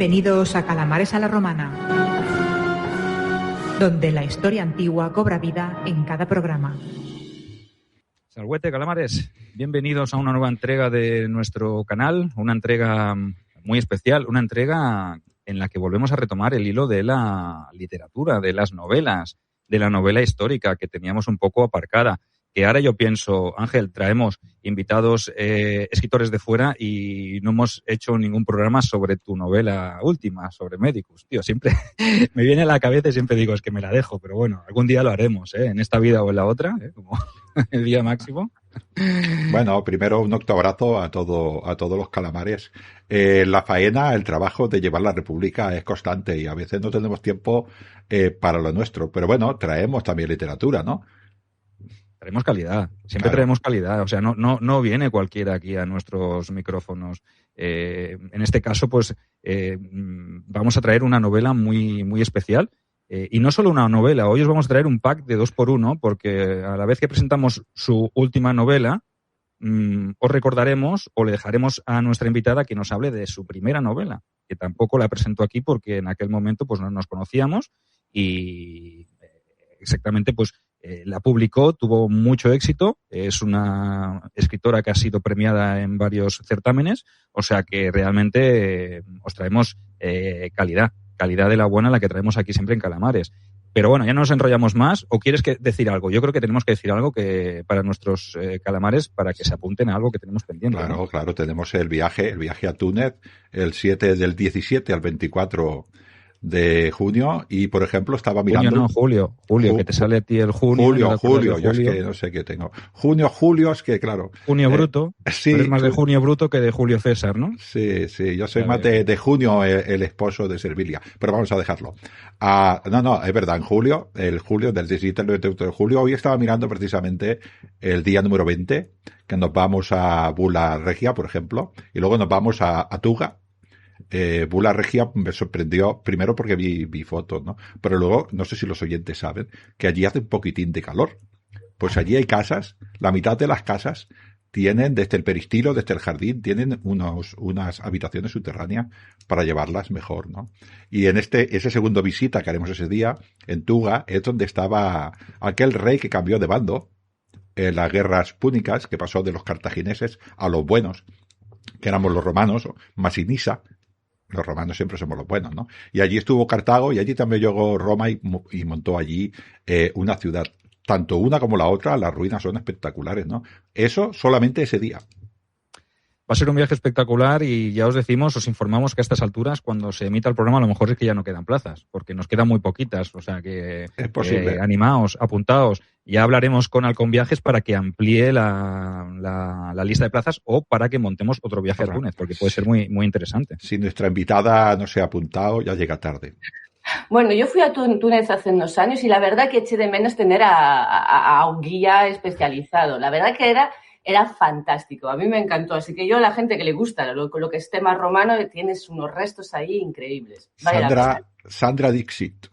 Bienvenidos a Calamares a la Romana, donde la historia antigua cobra vida en cada programa. Salhuete, calamares, bienvenidos a una nueva entrega de nuestro canal, una entrega muy especial, una entrega en la que volvemos a retomar el hilo de la literatura, de las novelas, de la novela histórica que teníamos un poco aparcada. Que ahora yo pienso, Ángel, traemos invitados escritores de fuera y no hemos hecho ningún programa sobre tu novela última, sobre Medicus. Tío, siempre me viene a la cabeza y siempre digo, es que me la dejo, pero bueno, algún día lo haremos, en esta vida o en la otra, como el día máximo. Bueno, primero un octoabrazo a todos los calamares. La faena, el trabajo de llevar la República es constante y a veces no tenemos tiempo para lo nuestro, pero bueno, traemos también literatura, ¿no? Traemos calidad, siempre Claro. Traemos calidad, o sea, no viene cualquiera aquí a nuestros micrófonos. En este caso, pues, vamos a traer una novela muy, muy especial. Y no solo una novela, hoy os vamos a traer un pack de 2x1, porque a la vez que presentamos su última novela, os recordaremos o le dejaremos a nuestra invitada que nos hable de su primera novela, que tampoco la presentó aquí porque en aquel momento pues no nos conocíamos y exactamente pues la publicó, tuvo mucho éxito, es una escritora que ha sido premiada en varios certámenes, o sea que realmente os traemos calidad de la buena, la que traemos aquí siempre en Calamares. Pero bueno, ya no nos enrollamos más. ¿O quieres decir algo? Yo creo que tenemos que decir algo que para nuestros calamares, para que se apunten a algo que tenemos pendiente. Claro, ¿no? claro, tenemos el viaje a Túnez, el 17 al 24 de junio, y por ejemplo estaba mirando... Julio, que te sale a ti el junio. Julio, yo es que no sé qué tengo. Julio, es que claro. Junio bruto, sí, eres más de junio bruto que de Julio César, ¿no? Sí, yo soy más de junio, el esposo de Servilia, pero vamos a dejarlo. No, es verdad, el julio del 17 al 28 de julio, hoy estaba mirando precisamente el día número 20, que nos vamos a Bula Regia, por ejemplo, y luego nos vamos a Tuga. Bula Regia me sorprendió primero porque vi fotos, ¿no? Pero luego, no sé si los oyentes saben, que allí hace un poquitín de calor. Pues allí hay casas, la mitad de las casas tienen, desde el peristilo, desde el jardín, tienen unas habitaciones subterráneas para llevarlas mejor, ¿no? Y en ese segundo visita que haremos ese día, en Tuga, es donde estaba aquel rey que cambió de bando en las guerras púnicas, que pasó de los cartagineses a los buenos, que éramos los romanos, Masinisa. Los romanos siempre somos los buenos, ¿no? Y allí estuvo Cartago y allí también llegó Roma y montó allí una ciudad. Tanto una como la otra, las ruinas son espectaculares, ¿no? Eso solamente ese día. Va a ser un viaje espectacular y ya os informamos que a estas alturas, cuando se emita el programa, a lo mejor es que ya no quedan plazas, porque nos quedan muy poquitas. O sea que es posible. Animaos, apuntaos. Ya hablaremos con Halcón Viajes para que amplíe la lista de plazas o para que montemos otro viaje a Túnez, porque puede ser muy, muy interesante. Si nuestra invitada no se ha apuntado, ya llega tarde. Bueno, yo fui a Túnez hace unos años y la verdad que eché de menos tener a un guía especializado. La verdad que era fantástico, a mí me encantó. Así que yo, a la gente que le gusta lo que es tema romano, tienes unos restos ahí increíbles. Sandra Dixit.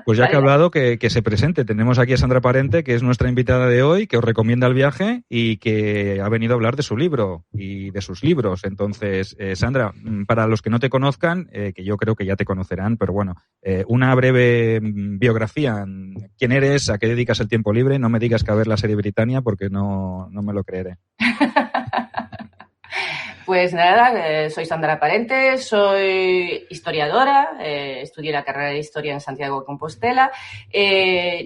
Pues ya que ha hablado, que se presente. Tenemos aquí a Sandra Parente, que es nuestra invitada de hoy, que os recomienda el viaje y que ha venido a hablar de su libro y de sus libros. Entonces, Sandra, para los que no te conozcan, que yo creo que ya te conocerán, pero bueno, una breve biografía. ¿Quién eres? ¿A qué dedicas el tiempo libre? No me digas que a ver la serie Britannia porque no me lo creeré. Pues nada, soy Sandra Parente, soy historiadora, estudié la carrera de Historia en Santiago de Compostela,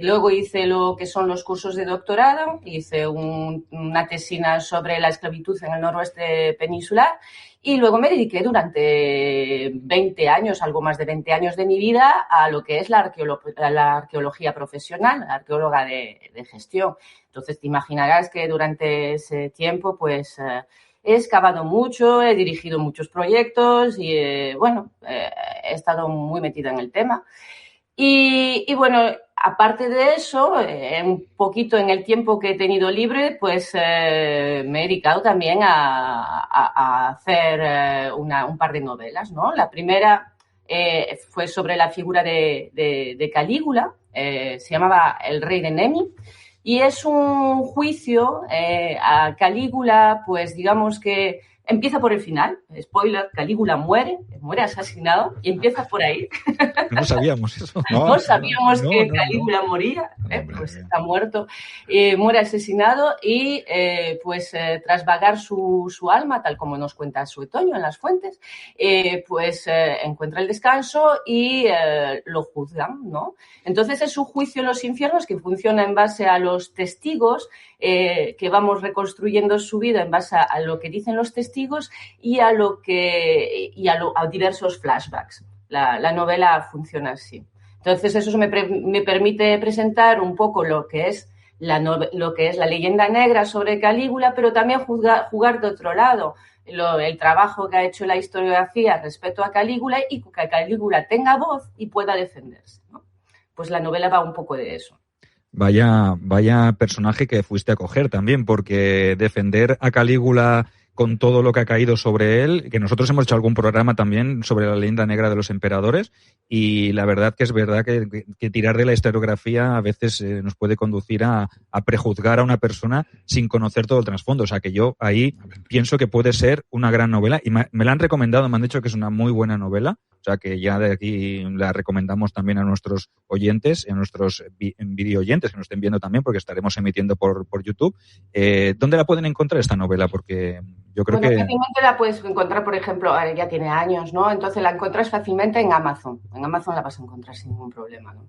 luego hice lo que son los cursos de doctorado, hice una tesina sobre la esclavitud en el noroeste peninsular y luego me dediqué durante 20 años, algo más de 20 años de mi vida, a lo que es la arqueología profesional, la arqueóloga de gestión. Entonces te imaginarás que durante ese tiempo, pues... he excavado mucho, he dirigido muchos proyectos y, he estado muy metida en el tema. Y bueno, aparte de eso, un poquito en el tiempo que he tenido libre, pues me he dedicado también a hacer un par de novelas, ¿no? La primera fue sobre la figura de Calígula, se llamaba El Rey de Nemi. Y es un juicio a Calígula, pues digamos que empieza por el final. Spoiler, Calígula muere asesinado y empieza por ahí. No sabíamos eso. No sabíamos que Calígula moría, pues está muerto. Muere asesinado y tras vagar su alma, tal como nos cuenta Suetonio en las fuentes, encuentra el descanso y lo juzgan, ¿no? Entonces es un juicio en los infiernos que funciona en base a los testigos, que vamos reconstruyendo su vida en base a lo que dicen los testigos y a diversos flashbacks. La novela funciona así. Entonces eso me permite presentar un poco lo que es la leyenda negra sobre Calígula, pero también jugar de otro lado. El trabajo que ha hecho la historiografía respecto a Calígula y que Calígula tenga voz y pueda defenderse, ¿no? Pues la novela va un poco de eso. Vaya personaje que fuiste a coger también, porque defender a Calígula con todo lo que ha caído sobre él, que nosotros hemos hecho algún programa también sobre la leyenda negra de los emperadores, y la verdad que es verdad que tirar de la historiografía a veces nos puede conducir a prejuzgar a una persona sin conocer todo el trasfondo. O sea que yo ahí pienso que puede ser una gran novela, y me la han recomendado, me han dicho que es una muy buena novela. O sea que ya de aquí la recomendamos también a nuestros oyentes, a nuestros video oyentes que nos estén viendo también, porque estaremos emitiendo por YouTube. ¿Dónde la pueden encontrar esta novela? Porque yo creo que... Fácilmente la puedes encontrar, por ejemplo, ya tiene años, ¿no? Entonces la encuentras fácilmente en Amazon. En Amazon la vas a encontrar sin ningún problema, ¿no?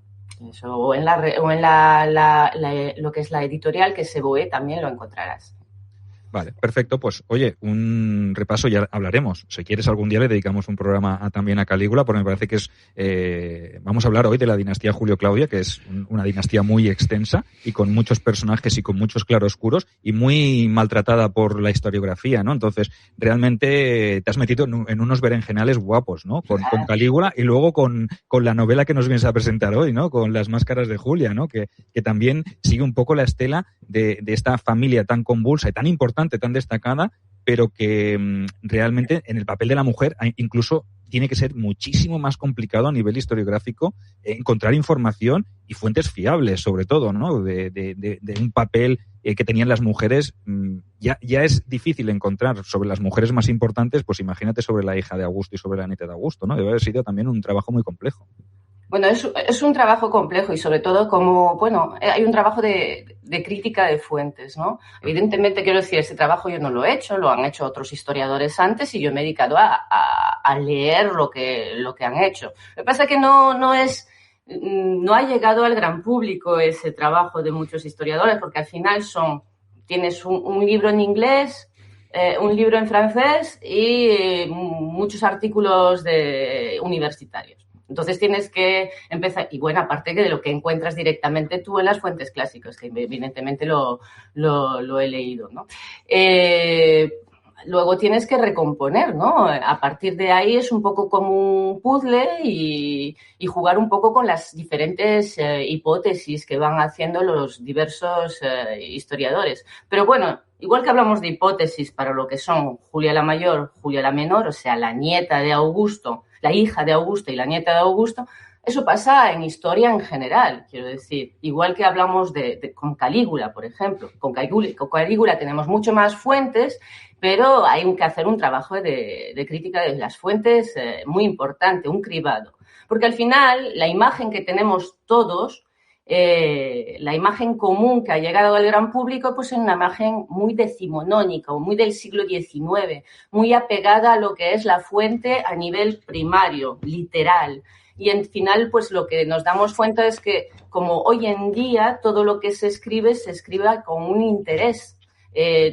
Eso, o en lo que es la editorial, que es Seboe, también lo encontrarás. Vale, perfecto. Pues oye, un repaso, ya hablaremos. Si quieres algún día le dedicamos un programa también a Calígula, porque me parece que es... vamos a hablar hoy de la dinastía Julio-Claudia, que es una dinastía muy extensa y con muchos personajes y con muchos claroscuros y muy maltratada por la historiografía, ¿no? Entonces, realmente te has metido en unos berenjenales guapos, ¿no? Con Calígula y luego con la novela que nos vienes a presentar hoy, ¿no? Con Las máscaras de Julia, ¿no? Que también sigue un poco la estela de esta familia tan convulsa y tan importante, tan destacada, pero que realmente en el papel de la mujer incluso tiene que ser muchísimo más complicado a nivel historiográfico encontrar información y fuentes fiables, sobre todo, ¿no? De un papel que tenían las mujeres. Ya es difícil encontrar sobre las mujeres más importantes, pues imagínate sobre la hija de Augusto y sobre la nieta de Augusto, ¿no? Debe haber sido también un trabajo muy complejo. Bueno, es un trabajo complejo y sobre todo hay un trabajo de crítica de fuentes, ¿no? Evidentemente, quiero decir, ese trabajo yo no lo he hecho, lo han hecho otros historiadores antes y yo me he dedicado a leer lo que han hecho. Lo que pasa es que no ha llegado al gran público ese trabajo de muchos historiadores, porque al final tienes un libro en inglés, un libro en francés y muchos artículos universitarios. Entonces tienes que empezar, y bueno, aparte que de lo que encuentras directamente tú en las fuentes clásicas, que evidentemente lo he leído, ¿no? Luego tienes que recomponer, ¿no? A partir de ahí es un poco como un puzzle y jugar un poco con las diferentes hipótesis que van haciendo los diversos historiadores. Pero bueno, igual que hablamos de hipótesis para lo que son Julia la Mayor, Julia la Menor, o sea, la nieta de Augusto, la hija de Augusto y la nieta de Augusto, eso pasa en historia en general, quiero decir. Igual que hablamos con Calígula, por ejemplo. Con Calígula tenemos mucho más fuentes, pero hay que hacer un trabajo de crítica de las fuentes muy importante, un cribado. Porque al final, la imagen que tenemos todos, la imagen común que ha llegado al gran público, pues es una imagen muy decimonónica o muy del siglo XIX, muy apegada a lo que es la fuente a nivel primario, literal. Y al final, pues lo que nos damos cuenta es que, como hoy en día todo lo que se escribe con un interés.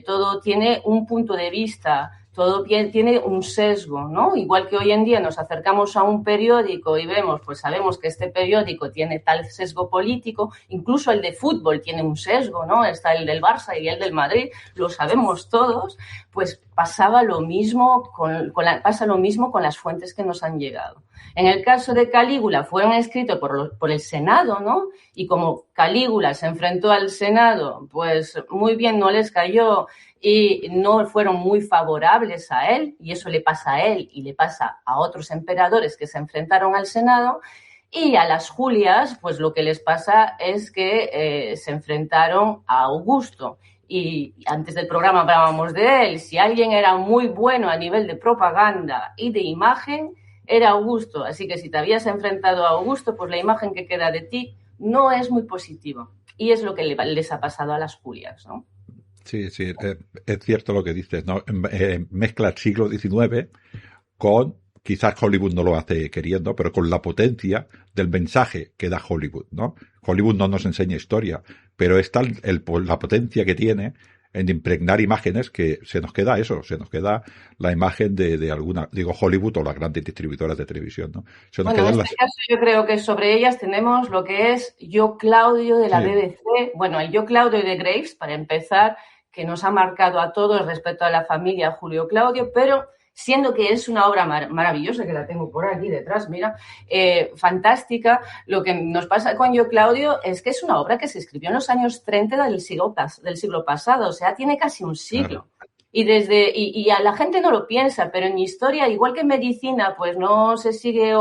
Todo tiene un punto de vista, todo tiene un sesgo, ¿no? Igual que hoy en día nos acercamos a un periódico y sabemos que este periódico tiene tal sesgo político, incluso el de fútbol tiene un sesgo, ¿no? Está el del Barça y el del Madrid, lo sabemos todos, pues pasa lo mismo con las fuentes que nos han llegado. En el caso de Calígula fueron escritos por el Senado, ¿no? Y como Calígula se enfrentó al Senado, pues muy bien no les cayó y no fueron muy favorables a él, y eso le pasa a él y le pasa a otros emperadores que se enfrentaron al Senado. Y a las Julias, pues lo que les pasa es que se enfrentaron a Augusto. y antes del programa hablábamos de él, si alguien era muy bueno a nivel de propaganda y de imagen, era Augusto. Así que si te habías enfrentado a Augusto, pues la imagen que queda de ti no es muy positiva. Y es lo que les ha pasado a las Julias, ¿no? Sí, es cierto lo que dices, ¿no? Mezcla el siglo XIX con, quizás Hollywood no lo hace queriendo, pero con la potencia del mensaje que da Hollywood, ¿no? Hollywood no nos enseña historia, pero es tal la potencia que tiene en impregnar imágenes que se nos queda la imagen de alguna, digo Hollywood o las grandes distribuidoras de televisión, ¿no? Bueno, en este caso yo creo que sobre ellas tenemos lo que es Yo Claudio de la BBC, bueno, el Yo Claudio de Graves, para empezar, que nos ha marcado a todos respecto a la familia Julio Claudio, pero siendo que es una obra maravillosa, que la tengo por aquí detrás, mira, fantástica, lo que nos pasa con Yo Claudio es que es una obra que se escribió en los años 30 del siglo pasado, o sea, tiene casi un siglo. Claro. Y a la gente no lo piensa, pero en historia, igual que en medicina, pues no se sigue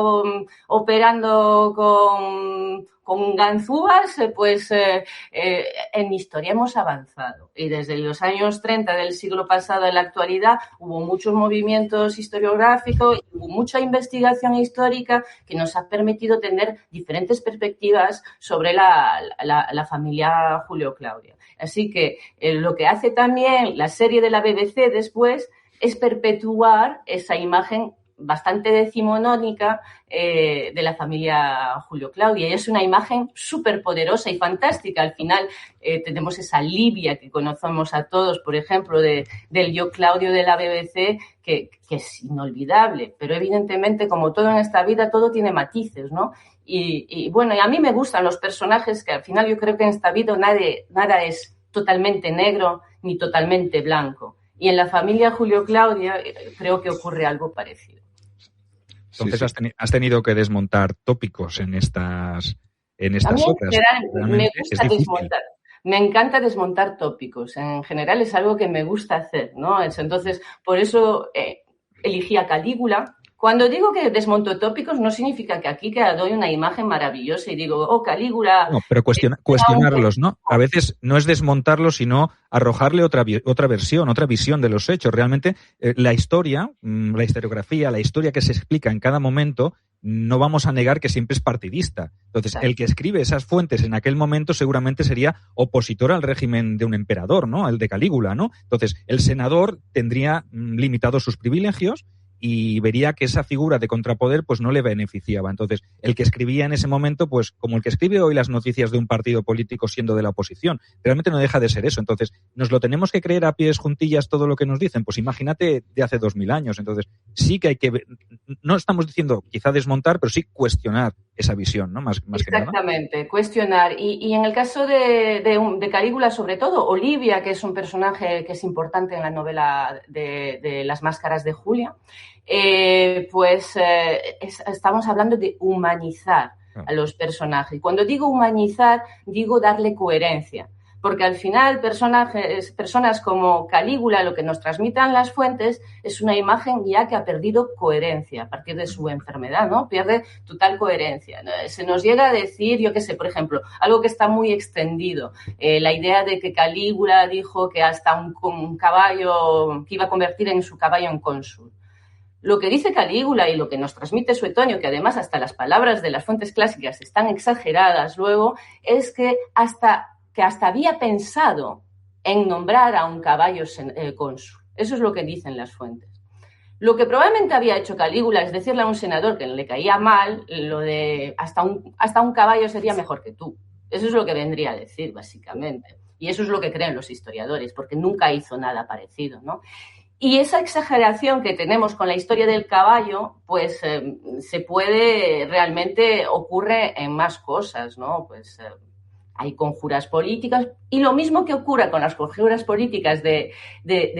operando con ganzúas, pues en historia hemos avanzado. Y desde los años 30 del siglo pasado a la actualidad hubo muchos movimientos historiográficos, hubo mucha investigación histórica que nos ha permitido tener diferentes perspectivas sobre la familia Julio Claudio. Así que lo que hace también la serie de la BBC después es perpetuar esa imagen bastante decimonónica de la familia Julio Claudio. Y es una imagen súper poderosa y fantástica. Al final tenemos esa Livia que conocemos a todos, por ejemplo, del Yo Claudio de la BBC, que es inolvidable. Pero evidentemente, como todo en esta vida, todo tiene matices, ¿no? Y bueno, y a mí me gustan los personajes que al final yo creo que en esta vida nada es totalmente negro ni totalmente blanco. Y en la familia Julio Claudio creo que ocurre algo parecido. Entonces sí. Has tenido que desmontar tópicos en estas obras. Me gusta desmontar. Me encanta desmontar tópicos. En general es algo que me gusta hacer, ¿no? Entonces, por eso elegí a Calígula. Cuando digo que desmonto tópicos, no significa que aquí doy una imagen maravillosa y digo, Calígula... No, pero cuestionarlos, ¿no? A veces no es desmontarlos, sino arrojarle otra versión, otra visión de los hechos. Realmente, la historiografía, la historia que se explica en cada momento, no vamos a negar que siempre es partidista. Entonces, el que escribe esas fuentes en aquel momento seguramente sería opositor al régimen de un emperador, ¿no? El de Calígula, ¿no? Entonces, el senador tendría limitados sus privilegios y vería que esa figura de contrapoder pues no le beneficiaba. Entonces, el que escribía en ese momento, pues como el que escribe hoy las noticias de un partido político siendo de la oposición, realmente no deja de ser eso. Entonces, ¿nos lo tenemos que creer a pies juntillas todo lo que nos dicen? Pues imagínate de hace 2000 años. Entonces, sí que hay que... No estamos diciendo quizá desmontar, pero sí cuestionar esa visión, ¿no? Más que nada. Exactamente, cuestionar. Y en el caso de Calígula, sobre todo, Olivia, que es un personaje que es importante en la novela de Las Máscaras de Julia, estamos hablando de humanizar a los personajes. Cuando digo humanizar, digo darle coherencia. Porque al final personas como Calígula, lo que nos transmitan las fuentes es una imagen ya que ha perdido coherencia a partir de su enfermedad, ¿no? Pierde total coherencia. Se nos llega a decir, yo qué sé, por ejemplo, algo que está muy extendido, la idea de que Calígula dijo que hasta un caballo, que iba a convertir en su caballo en cónsul. Lo que dice Calígula y lo que nos transmite Suetonio, que además hasta las palabras de las fuentes clásicas están exageradas luego, es que hasta había pensado en nombrar a un caballo cónsul. Eso es lo que dicen las fuentes. Lo que probablemente había hecho Calígula es decirle a un senador que le caía mal lo de hasta un caballo sería mejor que tú. Eso es lo que vendría a decir, básicamente. Y eso es lo que creen los historiadores, porque nunca hizo nada parecido, ¿no? Y esa exageración que tenemos con la historia del caballo, pues se puede, realmente ocurre en más cosas, ¿no? Pues hay conjuras políticas y lo mismo que ocurre con las conjuras políticas de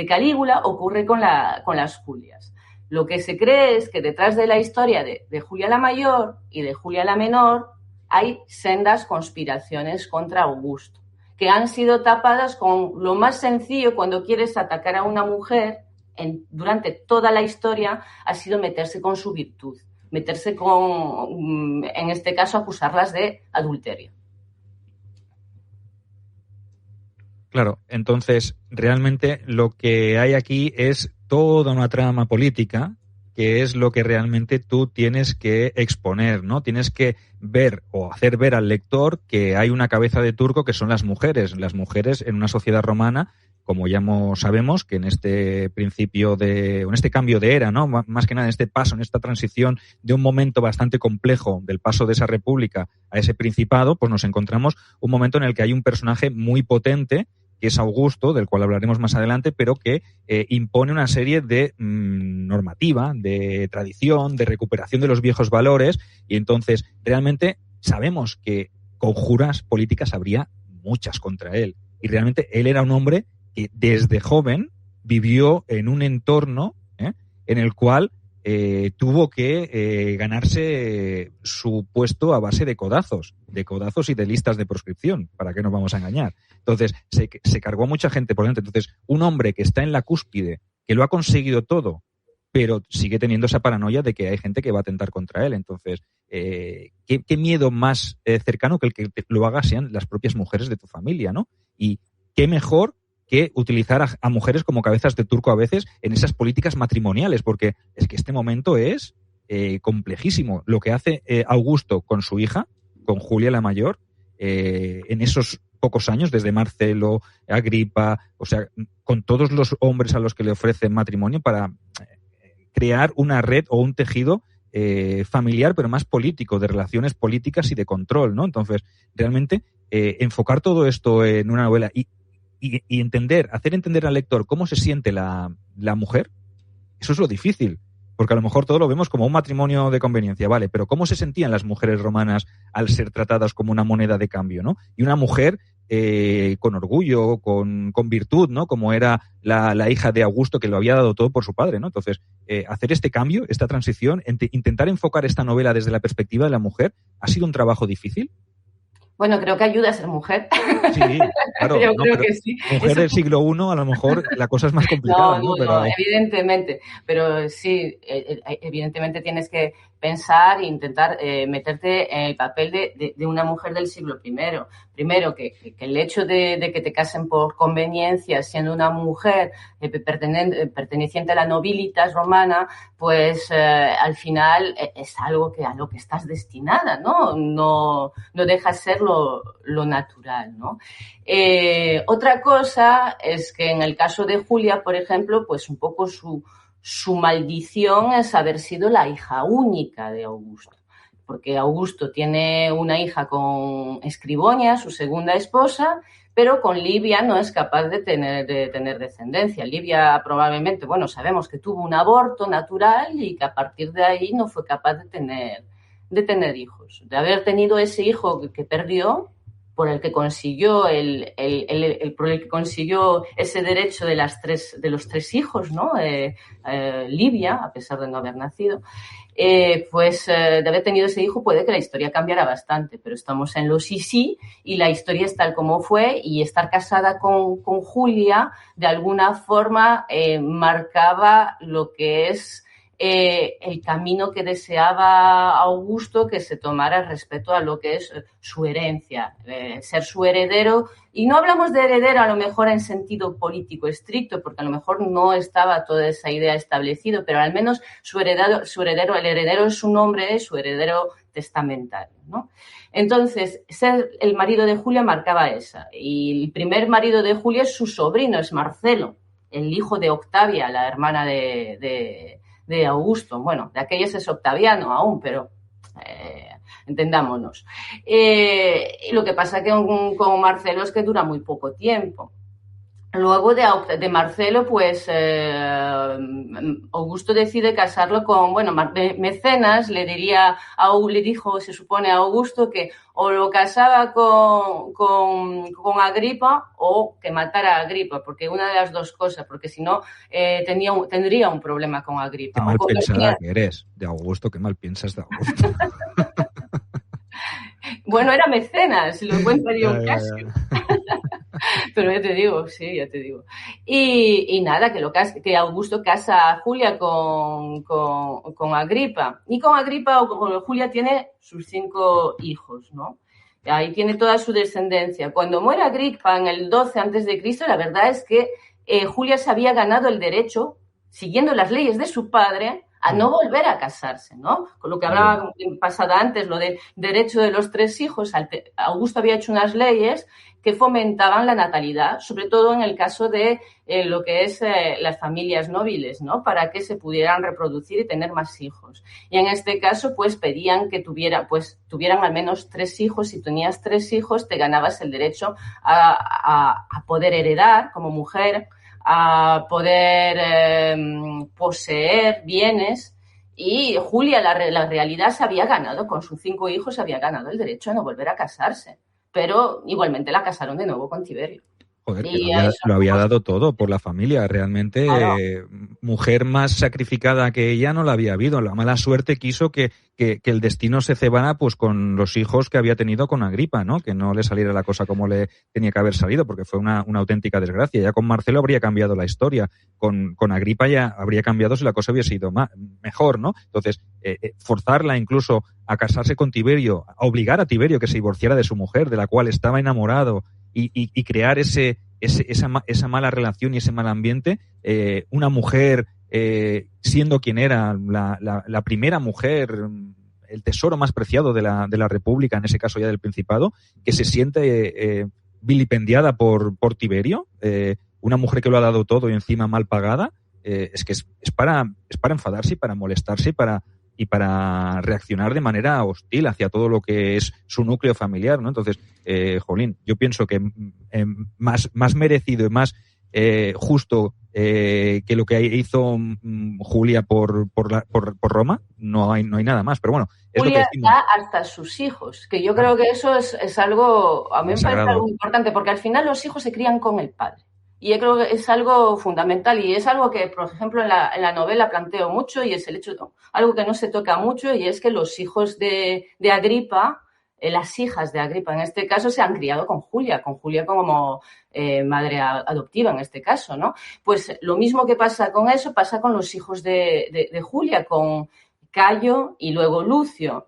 Calígula ocurre con las Julias. Lo que se cree es que detrás de la historia de Julia la Mayor y de Julia la Menor hay sendas conspiraciones contra Augusto, que han sido tapadas con lo más sencillo cuando quieres atacar a una mujer. Durante toda la historia ha sido meterse con su virtud, meterse con, en este caso, acusarlas de adulterio. Claro, entonces realmente lo que hay aquí es toda una trama política que es lo que realmente tú tienes que exponer, ¿no? Tienes que ver o hacer ver al lector que hay una cabeza de turco que son las mujeres. Las mujeres en una sociedad romana, como ya sabemos, que en este principio en este cambio de era, ¿no? Más que nada en este paso, en esta transición de un momento bastante complejo del paso de esa república a ese principado, pues nos encontramos un momento en el que hay un personaje muy potente, que es Augusto, del cual hablaremos más adelante, pero que impone una serie de normativa, de tradición, de recuperación de los viejos valores, y entonces realmente sabemos que conjuras políticas habría muchas contra él. Y realmente él era un hombre que desde joven vivió en un entorno en el cual tuvo que ganarse su puesto a base de codazos y de listas de proscripción. ¿Para qué nos vamos a engañar? Entonces, se cargó mucha gente por dentro. Entonces, un hombre que está en la cúspide, que lo ha conseguido todo, pero sigue teniendo esa paranoia de que hay gente que va a atentar contra él. Entonces, ¿qué miedo más cercano que el que lo haga sean las propias mujeres de tu familia, ¿no? Y qué mejor que utilizar a mujeres como cabezas de turco a veces en esas políticas matrimoniales, porque es que este momento es complejísimo. Lo que hace Augusto con su hija, con Julia la mayor, en esos pocos años, desde Marcelo, Agripa, o sea, con todos los hombres a los que le ofrecen matrimonio para crear una red o un tejido familiar, pero más político, de relaciones políticas y de control, ¿no? Entonces, realmente, enfocar todo esto en una novela y hacer entender al lector cómo se siente la mujer, eso es lo difícil, porque a lo mejor todo lo vemos como un matrimonio de conveniencia, vale, pero cómo se sentían las mujeres romanas al ser tratadas como una moneda de cambio, ¿no? Y una mujer con orgullo, con virtud, ¿no? Como era la hija de Augusto, que lo había dado todo por su padre, ¿no? Entonces, hacer este cambio, esta transición, intentar enfocar esta novela desde la perspectiva de la mujer, ¿ha sido un trabajo difícil? Bueno, creo que ayuda a ser mujer. Sí, claro. Yo creo que sí. Mujer del siglo I, a lo mejor la cosa es más complicada. No, evidentemente. Pero sí, evidentemente tienes que pensar e intentar meterte en el papel de una mujer del siglo I. Primero, que el hecho de que te casen por conveniencia, siendo una mujer perteneciente a la nobilitas romana, pues al final es algo a lo que estás destinada, ¿no? No deja de ser lo natural, ¿no? Otra cosa es que en el caso de Julia, por ejemplo, pues un poco su maldición es haber sido la hija única de Augusto, porque Augusto tiene una hija con Escribonia, su segunda esposa, pero con Livia no es capaz de tener descendencia. Livia probablemente, sabemos que tuvo un aborto natural y que a partir de ahí no fue capaz de tener hijos. De haber tenido ese hijo que perdió, por el que consiguió por el que consiguió ese derecho de los tres hijos, ¿no? Livia, a pesar de no haber nacido, de haber tenido ese hijo puede que la historia cambiara bastante, pero estamos en los sí y la historia es tal como fue, y estar casada con Julia de alguna forma marcaba lo que es el camino que deseaba Augusto que se tomara respecto a lo que es su herencia, ser su heredero. Y no hablamos de heredero a lo mejor en sentido político estricto, porque a lo mejor no estaba toda esa idea establecido, pero al menos el heredero es su nombre, su heredero testamentario, ¿no? Entonces, ser el marido de Julia marcaba esa. Y el primer marido de Julia es su sobrino, es Marcelo, el hijo de Octavia, la hermana de Augusto. Bueno, de aquellos es Octaviano aún, pero entendámonos. Lo que pasa que con Marcelo es que dura muy poco tiempo. Luego de Marcelo, pues Augusto decide casarlo con, Mecenas le dijo, se supone a Augusto, que o lo casaba con Agripa o que matara a Agripa, porque una de las dos cosas, porque si no tendría un problema con Agripa. Qué mal pensada que eres de Augusto, qué mal piensas de Augusto. Bueno, era Mecenas, lo encuentraría un caso. Pero ya te digo. Y nada, que Augusto casa a Julia con Agripa. Y con Agripa o con Julia tiene sus 5 hijos, ¿no? Ahí tiene toda su descendencia. Cuando muere Agripa en el 12 a.C., la verdad es que Julia se había ganado el derecho, siguiendo las leyes de su padre, a no volver a casarse, ¿no? Con lo que hablaba pasada antes, lo del derecho de los 3 hijos, Augusto había hecho unas leyes que fomentaban la natalidad, sobre todo en el caso de lo que es las familias nobles, ¿no? Para que se pudieran reproducir y tener más hijos. Y en este caso, pues pedían que tuvieran al menos 3 hijos. Si tenías 3 hijos, te ganabas el derecho a poder heredar como mujer, a poder poseer bienes. Y Julia, la realidad, se había ganado, con sus 5 hijos, se había ganado el derecho a no volver a casarse. Pero igualmente la casaron de nuevo con Tiberio. Joder, que lo había dado todo por la familia. Realmente, claro. Mujer más sacrificada que ella no la había habido. La mala suerte quiso que el destino se cebara pues con los hijos que había tenido con Agripa, ¿no? Que no le saliera la cosa como le tenía que haber salido, porque fue una auténtica desgracia. Ya con Marcelo habría cambiado la historia. Con Agripa ya habría cambiado si la cosa hubiese sido mejor, ¿no? Entonces, forzarla incluso a casarse con Tiberio, a obligar a Tiberio que se divorciara de su mujer, de la cual estaba enamorado, y crear esa mala relación y ese mal ambiente, una mujer siendo quien era la primera mujer, el tesoro más preciado de la República, en ese caso ya del Principado, que se siente vilipendiada por Tiberio, una mujer que lo ha dado todo y encima mal pagada, es que es para enfadarse y para molestarse y para reaccionar de manera hostil hacia todo lo que es su núcleo familiar, ¿no? Entonces, jolín, yo pienso que más merecido y más justo que lo que hizo Julia por Roma, no hay nada más. Pero bueno, es Julia lo que decimos. da hasta sus hijos, que yo creo que eso es algo, a mí me parece algo importante, porque al final los hijos se crían con el padre. Y yo creo que es algo fundamental y es algo que, por ejemplo, en la novela planteo mucho, y es el hecho de algo que no se toca mucho, y es que los hijos de Agripa, las hijas de Agripa en este caso, se han criado con Julia como madre adoptiva en este caso, ¿no? Pues lo mismo que pasa con eso, pasa con los hijos de Julia, con Cayo y luego Lucio.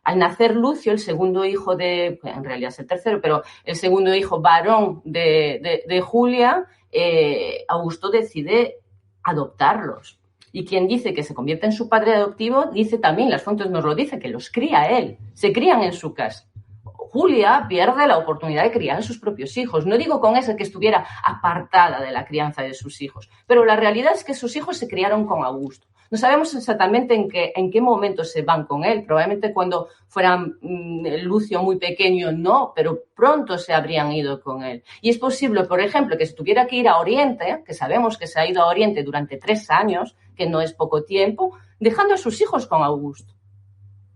Al nacer Lucio, el segundo hijo en realidad es el tercero, pero el segundo hijo varón de Julia, Augusto decide adoptarlos. Y quien dice que se convierte en su padre adoptivo, dice también, las fuentes nos lo dicen, que los cría él, se crían en su casa. Julia pierde la oportunidad de criar a sus propios hijos. No digo con eso que estuviera apartada de la crianza de sus hijos, pero la realidad es que sus hijos se criaron con Augusto. No sabemos exactamente en qué momento se van con él. Probablemente cuando fueran Lucio muy pequeño, no, pero pronto se habrían ido con él. Y es posible, por ejemplo, que si tuviera que ir a Oriente, que sabemos que se ha ido a Oriente durante 3 años, que no es poco tiempo, dejando a sus hijos con Augusto.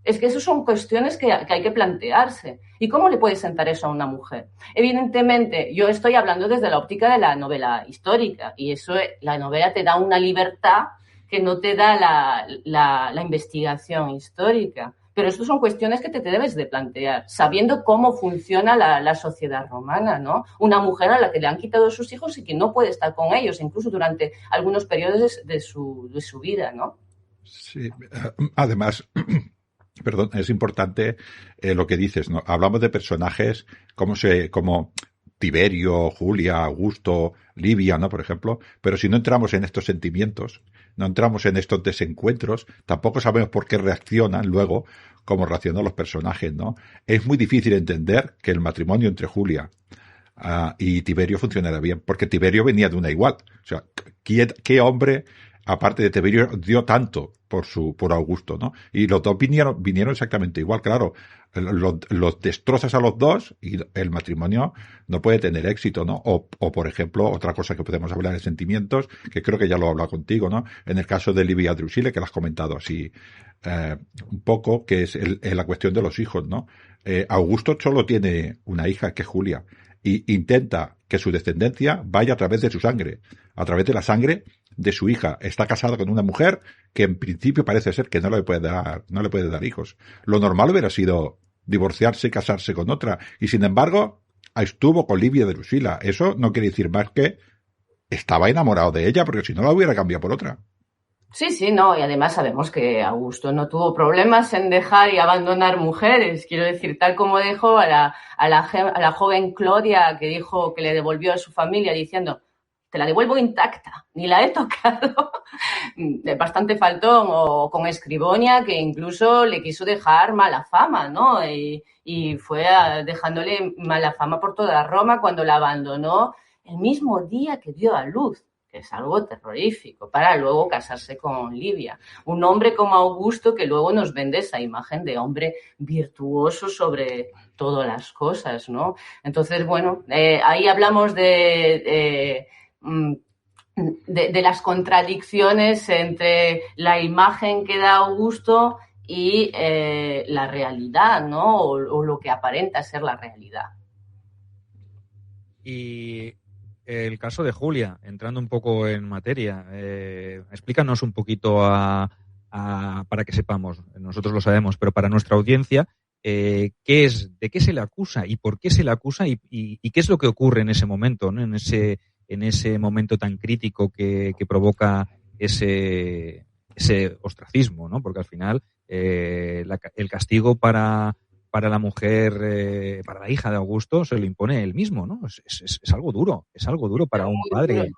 Es que eso son cuestiones que hay que plantearse. ¿Y cómo le puede sentar eso a una mujer? Evidentemente, yo estoy hablando desde la óptica de la novela histórica, y eso, la novela te da una libertad que no te da la investigación histórica. Pero estas son cuestiones que te debes de plantear, sabiendo cómo funciona la sociedad romana, ¿no? Una mujer a la que le han quitado sus hijos y que no puede estar con ellos, incluso durante algunos periodos de su vida, ¿no? Sí, además, perdón, es importante lo que dices, ¿no? Hablamos de personajes como Tiberio, Julia, Augusto, Livia, ¿no? Por ejemplo, pero si no entramos en estos sentimientos, no entramos en estos desencuentros, tampoco sabemos por qué reaccionan luego, como reaccionan los personajes, ¿no? Es muy difícil entender que el matrimonio entre Julia y Tiberio funcionara bien, porque Tiberio venía de una igual. O sea, ¿qué hombre, aparte de Tiberio, dio tanto por Augusto, ¿no? Y los dos vinieron exactamente igual, claro. Los destrozas a los dos y el matrimonio no puede tener éxito, ¿no? O por ejemplo, otra cosa que podemos hablar de sentimientos, que creo que ya lo he hablado contigo, ¿no? En el caso de Livia Drusila, que lo has comentado así un poco, que es la cuestión de los hijos, ¿no? Augusto solo tiene una hija, que es Julia, y intenta que su descendencia vaya a través de su sangre, a través de la sangre de su hija. Está casado con una mujer que en principio parece ser que no le puede dar hijos. Lo normal hubiera sido divorciarse y casarse con otra. Y sin embargo, estuvo con Livia Drusila. Eso no quiere decir más que estaba enamorado de ella, porque si no la hubiera cambiado por otra. Sí, no, y además sabemos que Augusto no tuvo problemas en dejar y abandonar mujeres. Quiero decir, tal como dejó a la joven Clodia, que dijo que le devolvió a su familia diciendo, te la devuelvo intacta, ni la he tocado. Bastante faltón, o con Escribonia, que incluso le quiso dejar mala fama, ¿no? Y fue dejándole mala fama por toda Roma cuando la abandonó el mismo día que dio a luz, que es algo terrorífico, para luego casarse con Livia. Un hombre como Augusto que luego nos vende esa imagen de hombre virtuoso sobre todas las cosas, ¿no? Entonces, bueno, ahí hablamos de las contradicciones entre la imagen que da Augusto y la realidad, ¿no? O lo que aparenta ser la realidad. Y el caso de Julia, entrando un poco en materia, explícanos un poquito para que sepamos, nosotros lo sabemos, pero para nuestra audiencia, de qué se le acusa y por qué se le acusa y qué es lo que ocurre en ese momento, ¿no? En ese momento tan crítico que provoca ese ostracismo, ¿no? Porque al final el castigo para la mujer, para la hija de Augusto, se lo impone él mismo, ¿no? Es algo duro para un padre.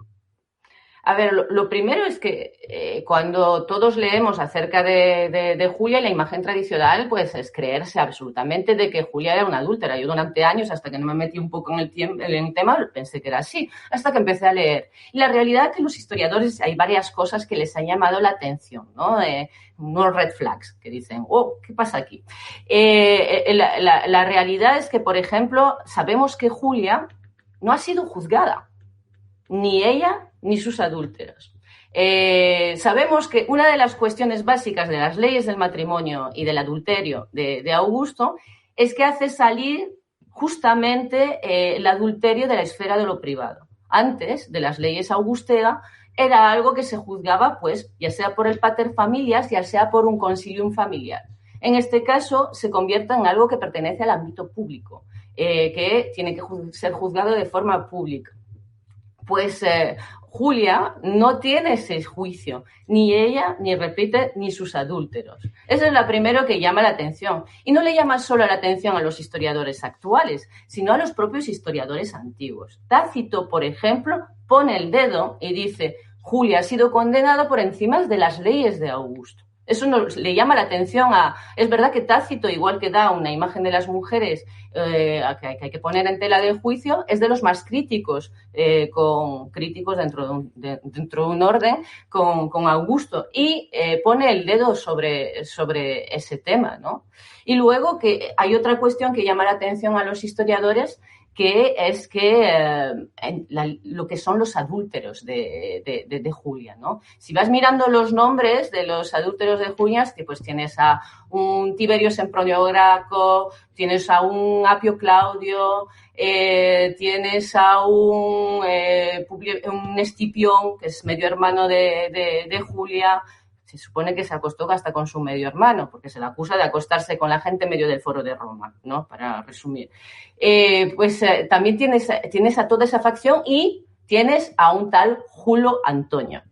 A ver, lo primero es que cuando todos leemos acerca de Julia, la imagen tradicional pues es creerse absolutamente de que Julia era una adúltera. Yo durante años, hasta que no me metí un poco en el tema, pensé que era así, hasta que empecé a leer. Y la realidad es que los historiadores hay varias cosas que les han llamado la atención, ¿no? Unos red flags que dicen, ¿qué pasa aquí? La realidad es que, por ejemplo, sabemos que Julia no ha sido juzgada, ni ella ni sus adúlteros. Sabemos que una de las cuestiones básicas de las leyes del matrimonio y del adulterio de Augusto es que hace salir justamente el adulterio de la esfera de lo privado. Antes de las leyes augusteas era algo que se juzgaba, pues, ya sea por el pater familias, ya sea por un concilium familiar. En este caso se convierte en algo que pertenece al ámbito público, que tiene que ser juzgado de forma pública. Pues Julia no tiene ese juicio, ni ella, ni repite, ni sus adúlteros. Eso es lo primero que llama la atención. Y no le llama solo la atención a los historiadores actuales, sino a los propios historiadores antiguos. Tácito, por ejemplo, pone el dedo y dice, Julia ha sido condenada por encima de las leyes de Augusto. Eso le llama la atención Es verdad que Tácito, igual que da una imagen de las mujeres que hay que poner en tela de juicio, es de los más críticos, críticos dentro de un orden con Augusto, y pone el dedo sobre ese tema, ¿no? Y luego que hay otra cuestión que llama la atención a los historiadores, que es que lo que son los adúlteros de Julia, ¿no? Si vas mirando los nombres de los adúlteros de Julia, pues tienes a un Tiberio Sempronio Graco, tienes a un Apio Claudio, tienes a un Escipión, que es medio hermano de Julia. Se supone que se acostó hasta con su medio hermano, porque se le acusa de acostarse con la gente en medio del foro de Roma, ¿no? Para resumir. También tienes a toda esa facción y tienes a un tal Julio Antonio.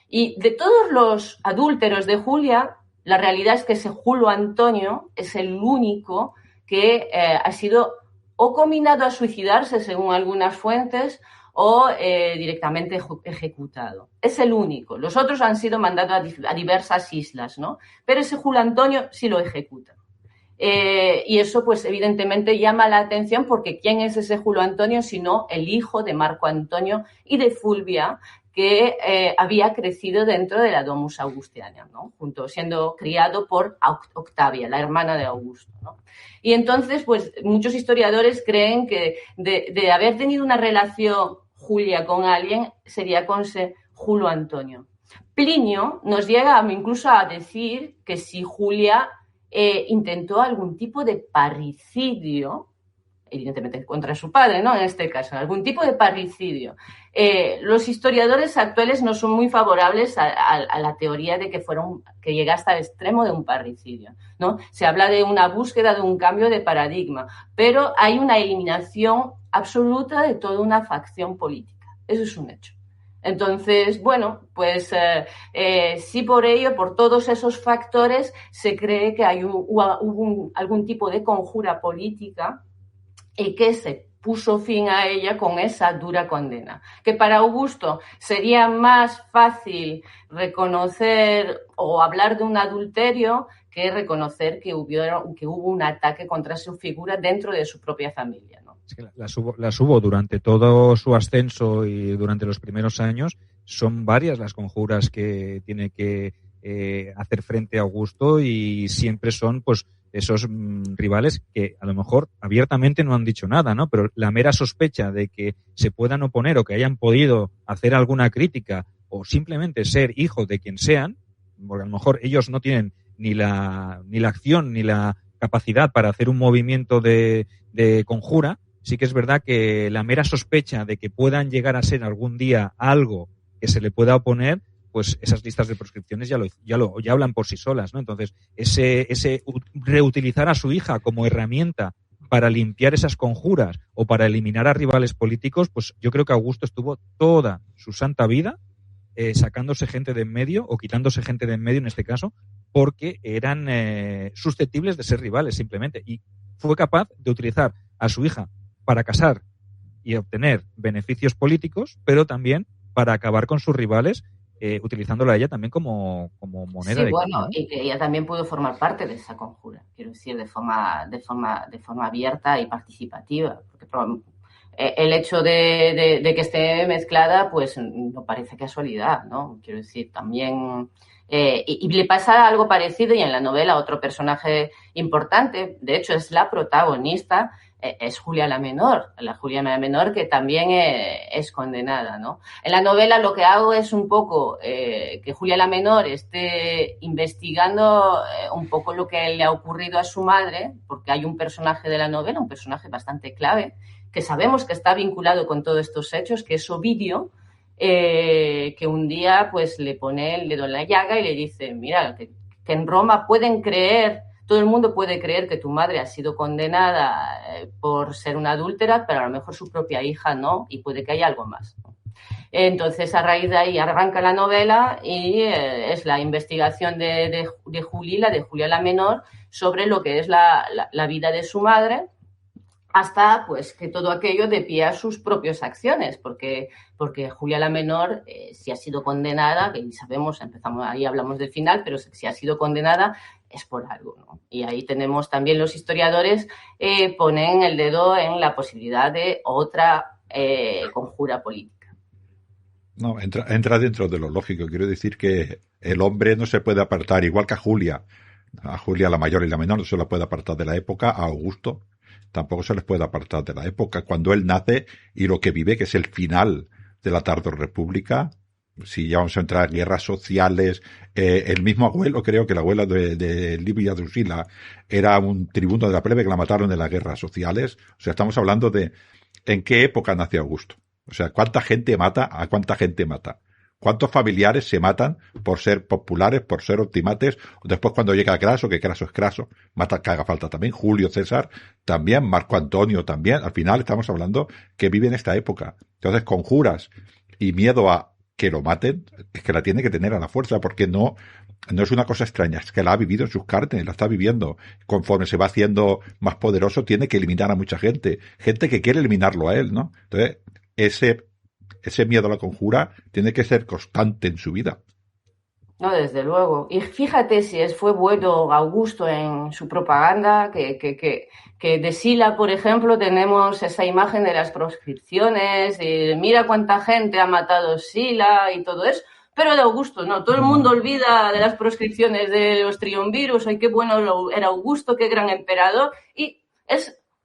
Y de todos los adúlteros de Julia, la realidad es que ese Julio Antonio es el único que ha sido o conminado a suicidarse, según algunas fuentes, o directamente ejecutado. Es el único. Los otros han sido mandados a diversas islas, ¿no? Pero ese Julio Antonio sí lo ejecuta. Y eso, pues, evidentemente llama la atención, porque ¿quién es ese Julio Antonio sino el hijo de Marco Antonio y de Fulvia, que había crecido dentro de la Domus Augustiana, ¿no? Siendo criado por Octavia, la hermana de Augusto, ¿no? Y entonces, pues, muchos historiadores creen que de haber tenido una relación Julia con alguien, sería con ese Julio Antonio. Plinio nos llega incluso a decir que si Julia intentó algún tipo de parricidio, evidentemente contra su padre, ¿no? En este caso, algún tipo de parricidio. Los historiadores actuales no son muy favorables a la teoría de que llega hasta el extremo de un parricidio, ¿no? Se habla de una búsqueda de un cambio de paradigma, pero hay una eliminación absoluta de toda una facción política. Eso es un hecho. Entonces, bueno, pues sí, por ello, por todos esos factores, se cree que hubo algún tipo de conjura política y que se puso fin a ella con esa dura condena. Que para Augusto sería más fácil reconocer o hablar de un adulterio que reconocer que hubo un ataque contra su figura dentro de su propia familia, ¿no? Es que las hubo durante todo su ascenso y durante los primeros años. Son varias las conjuras que tiene que hacer frente a Augusto, y siempre son pues esos rivales que a lo mejor abiertamente no han dicho nada, ¿no? Pero la mera sospecha de que se puedan oponer o que hayan podido hacer alguna crítica o simplemente ser hijos de quien sean, porque a lo mejor ellos no tienen ni la acción ni la capacidad para hacer un movimiento de conjura, sí que es verdad que la mera sospecha de que puedan llegar a ser algún día algo que se le pueda oponer, pues esas listas de proscripciones ya hablan por sí solas, ¿no? Entonces, ese reutilizar a su hija como herramienta para limpiar esas conjuras o para eliminar a rivales políticos, pues yo creo que Augusto estuvo toda su santa vida sacándose gente de en medio, o quitándose gente de en medio en este caso, porque eran susceptibles de ser rivales simplemente. Y fue capaz de utilizar a su hija para casar y obtener beneficios políticos, pero también para acabar con sus rivales, utilizándola a ella también como moneda de cambio, ¿no? Y que ella también pudo formar parte de esa conjura, quiero decir, de forma abierta y participativa, porque el hecho de que esté mezclada, pues no parece casualidad, ¿no? Quiero decir, también y le pasa algo parecido, y en la novela otro personaje importante, de hecho es la protagonista, es Julia la Menor, que también es condenada, ¿no? En la novela lo que hago es un poco que Julia la Menor esté investigando un poco lo que le ha ocurrido a su madre, porque hay un personaje de la novela, un personaje bastante clave, que sabemos que está vinculado con todos estos hechos, que es Ovidio, que un día pues le pone el dedo en la llaga y le dice, mira, que en Roma todo el mundo puede creer que tu madre ha sido condenada por ser una adúltera, pero a lo mejor su propia hija no, y puede que haya algo más, ¿no? Entonces, a raíz de ahí arranca la novela y es la investigación de Julia la Menor, sobre lo que es la vida de su madre, hasta pues que todo aquello dé pie a sus propias acciones, porque Julia la Menor, si ha sido condenada, que sabemos, ahí hablamos del final, pero si ha sido condenada es por algo, ¿no? Y ahí tenemos también los historiadores ponen el dedo en la posibilidad de otra conjura política. No, entra dentro de lo lógico. Quiero decir que el hombre no se puede apartar, igual que a Julia la mayor y la menor no se la puede apartar de la época, a Augusto tampoco se les puede apartar de la época cuando él nace y lo que vive, que es el final de la Tardorrepública. Si ya vamos a entrar en guerras sociales, el mismo abuelo, creo que el abuelo de Livia Drusila era un tribuno de la plebe que la mataron en las guerras sociales. O sea, estamos hablando de en qué época nació Augusto. O sea, cuánta gente mata, a cuánta gente mata. ¿Cuántos familiares se matan por ser populares, por ser optimates? Después cuando llega Craso, que Craso es Craso, mata que haga falta también. Julio César también, Marco Antonio también. Al final estamos hablando que vive en esta época. Entonces, conjuras y miedo a que lo maten, es que la tiene que tener a la fuerza, porque no es una cosa extraña, es que la ha vivido en sus carnes, la está viviendo. Conforme se va haciendo más poderoso, tiene que eliminar a mucha gente que quiere eliminarlo a él, ¿no? Entonces, ese miedo a la conjura tiene que ser constante en su vida. No, desde luego. Y fíjate si fue bueno Augusto en su propaganda, que de Sila, por ejemplo, tenemos esa imagen de las proscripciones, y mira cuánta gente ha matado Sila y todo eso. Pero de Augusto no, todo el mundo olvida de las proscripciones de los triunviros, ay, qué bueno era Augusto, qué gran emperador, y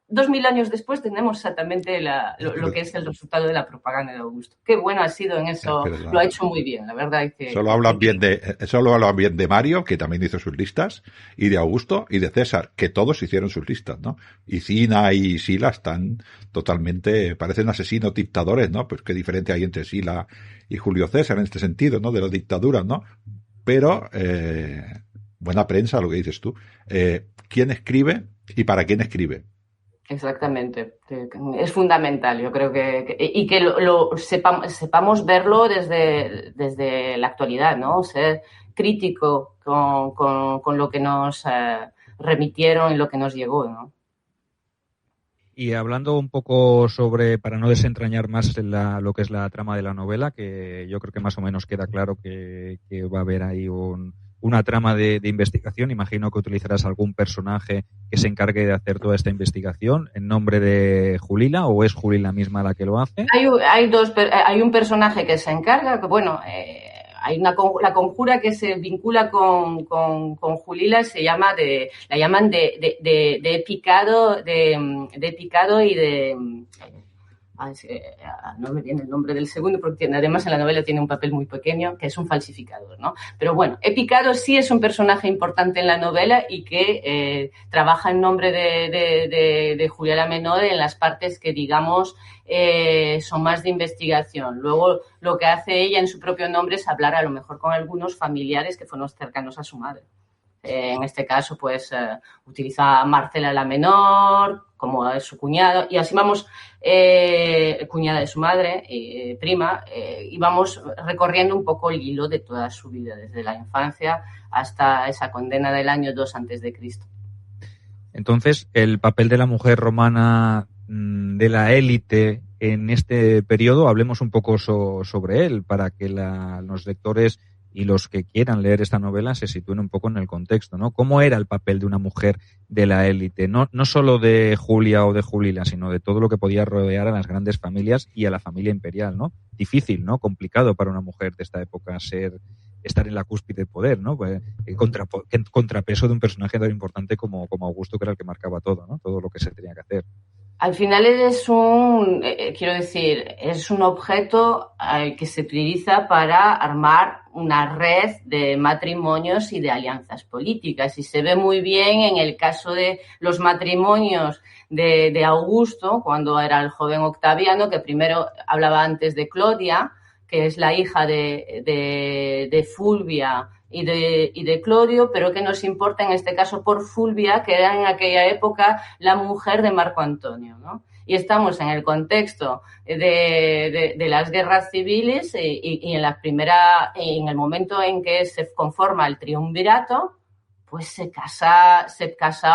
2000 años después tenemos exactamente lo que es el resultado de la propaganda de Augusto. Qué bueno ha sido en eso, lo ha hecho muy bien, la verdad es que... Solo hablan bien de Mario, que también hizo sus listas, y de Augusto y de César, que todos hicieron sus listas, ¿no? Y Cina y Sila están totalmente, parecen asesinos dictadores, ¿no? Pues qué diferencia hay entre Sila y Julio César en este sentido, ¿no? De las dictaduras, ¿no? Pero, buena prensa, lo que dices tú. ¿Quién escribe y para quién escribe? Exactamente. Es fundamental, yo creo y que sepamos verlo desde la actualidad, ¿no? Ser crítico con lo que nos remitieron y lo que nos llegó, ¿no? Y hablando un poco sobre, para no desentrañar más lo que es la trama de la novela, que yo creo que más o menos queda claro que va a haber ahí una trama de investigación. Imagino que utilizarás algún personaje que se encargue de hacer toda esta investigación en nombre de Julila, ¿o es Julila misma la que lo hace? Hay un personaje que se encarga, que bueno, hay la conjura que se vincula con Julila, la llaman de picado y de no me viene el nombre del segundo, porque además en la novela tiene un papel muy pequeño, que es un falsificador, ¿no? Pero bueno, Picado sí es un personaje importante en la novela y que trabaja en nombre de Juliana Menode en las partes que, digamos, son más de investigación. Luego, lo que hace ella en su propio nombre es hablar a lo mejor con algunos familiares que fueron cercanos a su madre. En este caso, pues, utiliza a Marcela la menor, como es su cuñado, y así vamos, cuñada de su madre, prima, y vamos recorriendo un poco el hilo de toda su vida, desde la infancia hasta esa condena del año 2 a.C. Entonces, el papel de la mujer romana de la élite en este periodo, hablemos un poco sobre él, para que los lectores y los que quieran leer esta novela se sitúen un poco en el contexto, ¿no? ¿Cómo era el papel de una mujer de la élite? No solo de Julia o de Julila, sino de todo lo que podía rodear a las grandes familias y a la familia imperial, ¿no? Difícil, ¿no? Complicado para una mujer de esta época estar en la cúspide del poder, ¿no? Pues, contrapeso de un personaje tan importante como Augusto, que era el que marcaba todo, ¿no? Todo lo que se tenía que hacer. Al final es un objeto que se utiliza para armar una red de matrimonios y de alianzas políticas. Y se ve muy bien en el caso de los matrimonios de Augusto, cuando era el joven Octaviano, que primero hablaba antes de Clodia, que es la hija de Fulvia y de Clodio, pero que nos importa en este caso por Fulvia, que era en aquella época la mujer de Marco Antonio, ¿no? Y estamos en el contexto de las guerras civiles y en el momento en que se conforma el triunvirato, pues se casa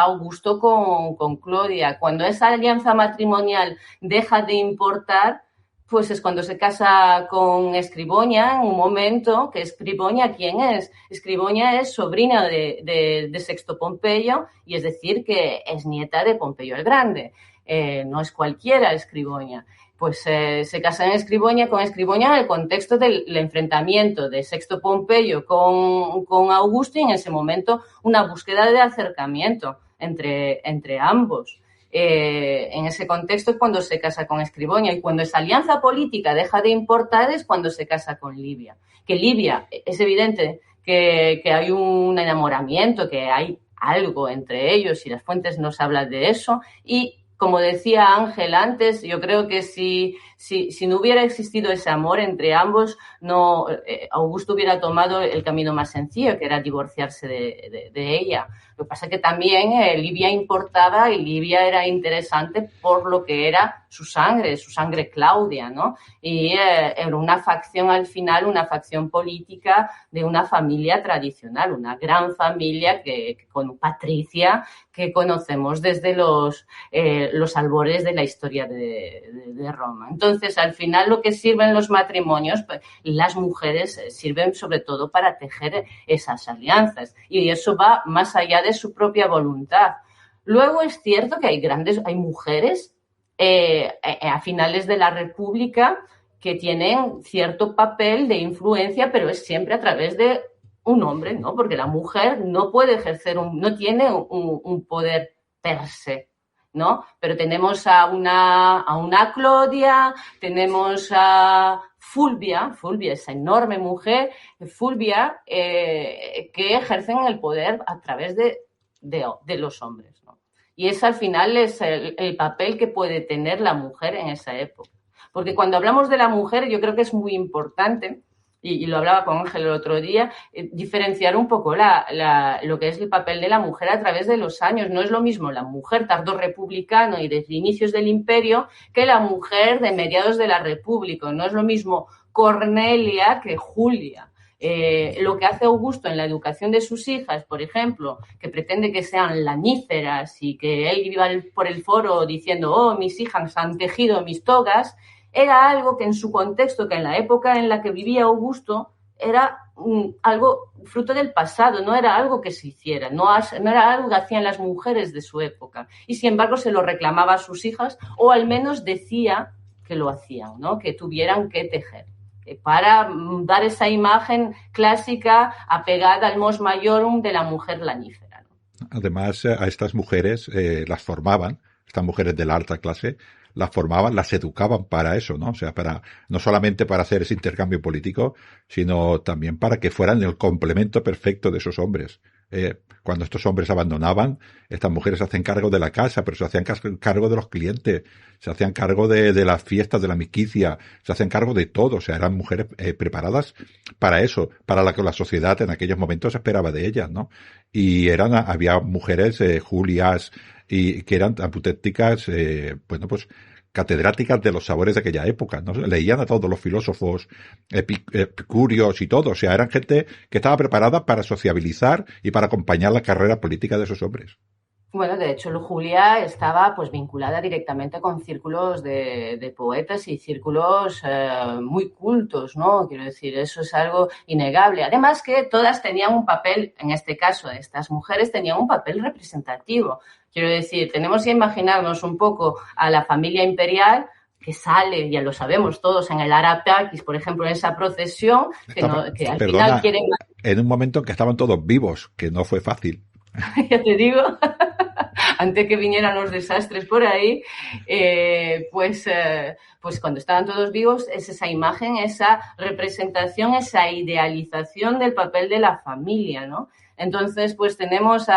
Augusto con Clodia. Cuando esa alianza matrimonial deja de importar, pues es cuando se casa con Escribonia, en un momento que Escribonia, ¿quién es? Escribonia es sobrina de Sexto Pompeyo, y es decir, que es nieta de Pompeyo el Grande. No es cualquiera Escribonia. Pues se casa con Escribonia en el contexto del enfrentamiento de Sexto Pompeyo con Augusto, y en ese momento una búsqueda de acercamiento entre ambos. En ese contexto es cuando se casa con Escribonia, y cuando esa alianza política deja de importar es cuando se casa con Livia. Que Livia, es evidente que hay un enamoramiento, que hay algo entre ellos, y las fuentes nos hablan de eso. Y como decía Ángel antes, yo creo que si no hubiera existido ese amor entre ambos, Augusto hubiera tomado el camino más sencillo, que era divorciarse de ella. Lo que pasa es que también Livia importaba, y Livia era interesante por lo que era su sangre Claudia, ¿no? Y era una facción al final, una facción política de una familia tradicional, una gran familia con Patricia, que conocemos desde los albores de la historia de Roma. Entonces, al final, lo que sirven los matrimonios, pues, las mujeres sirven sobre todo para tejer esas alianzas, y eso va más allá de su propia voluntad. Luego es cierto que hay mujeres a finales de la República que tienen cierto papel de influencia, pero es siempre a través de un hombre, ¿no? Porque la mujer no puede ejercer no tiene un poder per se, ¿no? Pero tenemos a una Clodia, tenemos a Fulvia, esa enorme mujer, Fulvia, que ejercen el poder a través de los hombres, ¿no? Y ese al final es el papel que puede tener la mujer en esa época. Porque cuando hablamos de la mujer, yo creo que es muy importante y lo hablaba con Ángel el otro día, diferenciar un poco lo que es el papel de la mujer a través de los años. No es lo mismo la mujer tardorrepublicano y desde inicios del imperio que la mujer de mediados de la república. No es lo mismo Cornelia que Julia. Lo que hace Augusto en la educación de sus hijas, por ejemplo, que pretende que sean laníferas y que él iba por el foro diciendo, oh, mis hijas han tejido mis togas, era algo que en su contexto, que en la época en la que vivía Augusto, era algo fruto del pasado, no era algo que se hiciera, no era algo que hacían las mujeres de su época. Y sin embargo se lo reclamaba a sus hijas, o al menos decía que lo hacían, ¿no? Que tuvieran que tejer, para dar esa imagen clásica apegada al mos maiorum de la mujer lanífera, ¿no? Además, a estas mujeres las formaban, estas mujeres de la alta clase, las formaban, las educaban para eso, ¿no? O sea, no solamente para hacer ese intercambio político, sino también para que fueran el complemento perfecto de esos hombres. Cuando estos hombres abandonaban, estas mujeres se hacían cargo de la casa, pero se hacían cargo de los clientes, se hacían cargo de las fiestas, de la miquicia, se hacían cargo de todo. O sea, eran mujeres preparadas para eso, para la que la sociedad en aquellos momentos esperaba de ellas, ¿no? Y había mujeres, Julias, y que eran aputécticas, bueno, pues catedráticas de los sabores de aquella época, ¿no? Leían a todos los filósofos epicúreos y todo, o sea, eran gente que estaba preparada para sociabilizar y para acompañar la carrera política de esos hombres. Bueno, de hecho, Julia estaba pues vinculada directamente con círculos de poetas y círculos muy cultos, ¿no? Quiero decir, eso es algo innegable. Además que todas tenían un papel, en este caso, estas mujeres tenían un papel representativo. Quiero decir, tenemos que imaginarnos un poco a la familia imperial que sale, ya lo sabemos todos, en el Arapakis, por ejemplo, en esa procesión, que al final quieren... En un momento en que estaban todos vivos, que no fue fácil. Ya te digo, antes que vinieran los desastres por ahí, pues cuando estaban todos vivos, es esa imagen, esa representación, esa idealización del papel de la familia, ¿no? Entonces, pues tenemos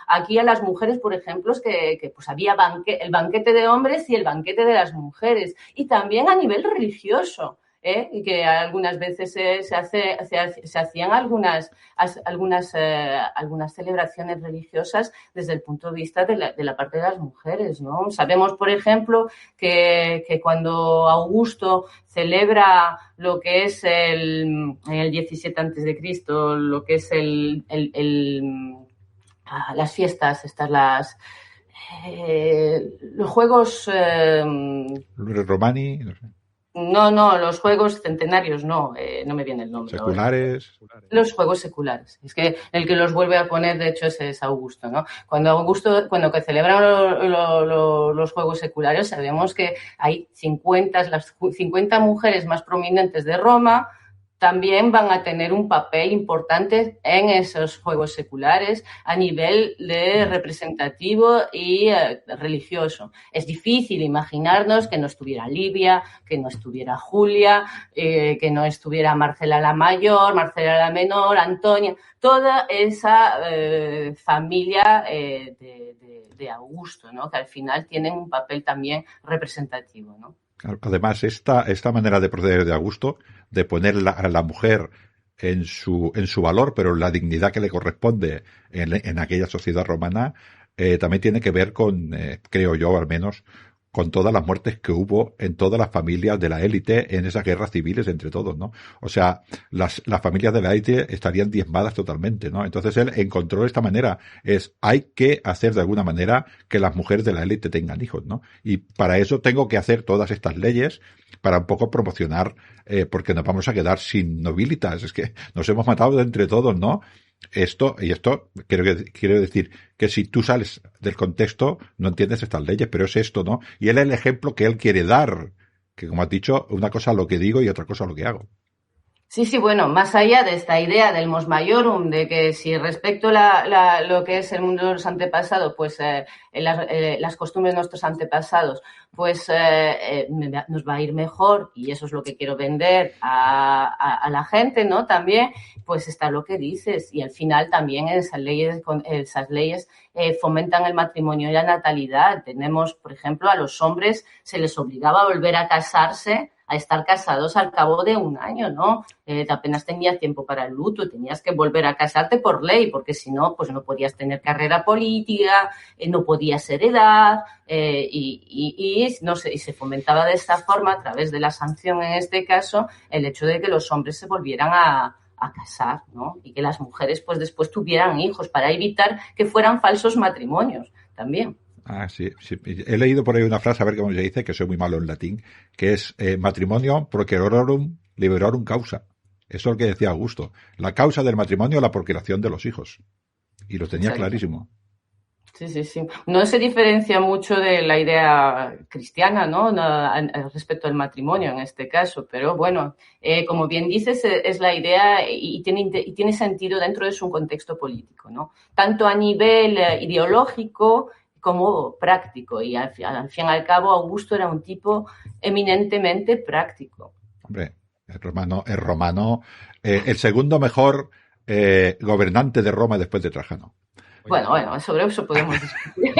aquí a las mujeres, por ejemplo, que pues había el banquete de hombres y el banquete de las mujeres, y también a nivel religioso. Y que algunas veces se hacían algunas celebraciones religiosas desde el punto de vista de la parte de las mujeres, ¿no? Sabemos, por ejemplo, que cuando Augusto celebra lo que es en el 17 a.C., lo que es las fiestas, los juegos Romani, no sé. No, los juegos centenarios no me viene el nombre. Seculares. Los juegos seculares. Es que el que los vuelve a poner, de hecho, es Augusto, ¿no? Cuando que celebran los juegos seculares, sabemos que hay las 50 mujeres más prominentes de Roma también van a tener un papel importante en esos juegos seculares a nivel de representativo y religioso. Es difícil imaginarnos que no estuviera Livia, que no estuviera Julia, que no estuviera Marcela la Mayor, Marcela la Menor, Antonia, toda esa familia de Augusto, ¿no? Que al final tienen un papel también representativo, ¿no? Además, esta manera de proceder de Augusto, de poner a la mujer en su valor, pero la dignidad que le corresponde en aquella sociedad romana, también tiene que ver con, creo yo al menos, con todas las muertes que hubo en todas las familias de la élite en esas guerras civiles entre todos, ¿no? O sea, las familias de la élite estarían diezmadas totalmente, ¿no? Entonces él encontró esta manera, hay que hacer de alguna manera que las mujeres de la élite tengan hijos, ¿no? Y para eso tengo que hacer todas estas leyes para un poco promocionar, porque nos vamos a quedar sin nobilitas, es que nos hemos matado entre todos, ¿no? Esto quiero decir que si tú sales del contexto no entiendes estas leyes, pero es esto, ¿no? Y él es el ejemplo que él quiere dar, que como has dicho, una cosa lo que digo y otra cosa lo que hago. Sí, bueno, más allá de esta idea del mos maiorum, de que si respecto lo que es el mundo de los antepasados, pues las costumbres de nuestros antepasados pues nos va a ir mejor, y eso es lo que quiero vender a la gente, ¿no? También, pues está lo que dices, y al final también esas leyes fomentan el matrimonio y la natalidad. Tenemos, por ejemplo, a los hombres se les obligaba a volver a casarse, a estar casados al cabo de un año, ¿no? Apenas tenías tiempo para el luto, tenías que volver a casarte por ley, porque si no, pues no podías tener carrera política, no podías heredar, y se fomentaba de esta forma, a través de la sanción en este caso, el hecho de que los hombres se volvieran a casar, ¿no? Y que las mujeres pues después tuvieran hijos, para evitar que fueran falsos matrimonios también. Ah, sí. He leído por ahí una frase, a ver cómo se dice, que soy muy malo en latín, que es matrimonio procreorum liberorum causa. Eso es lo que decía Augusto. La causa del matrimonio es la procreación de los hijos. Y lo tenía clarísimo. Sí. No se diferencia mucho de la idea cristiana, ¿no? Respecto al matrimonio en este caso, pero bueno, como bien dices, es la idea y tiene sentido dentro de su contexto político, ¿no? Tanto a nivel ideológico como práctico, y al fin y al cabo Augusto era un tipo eminentemente práctico. Hombre, el romano, el segundo mejor gobernante de Roma después de Trajano. Bueno, sobre eso podemos discutir.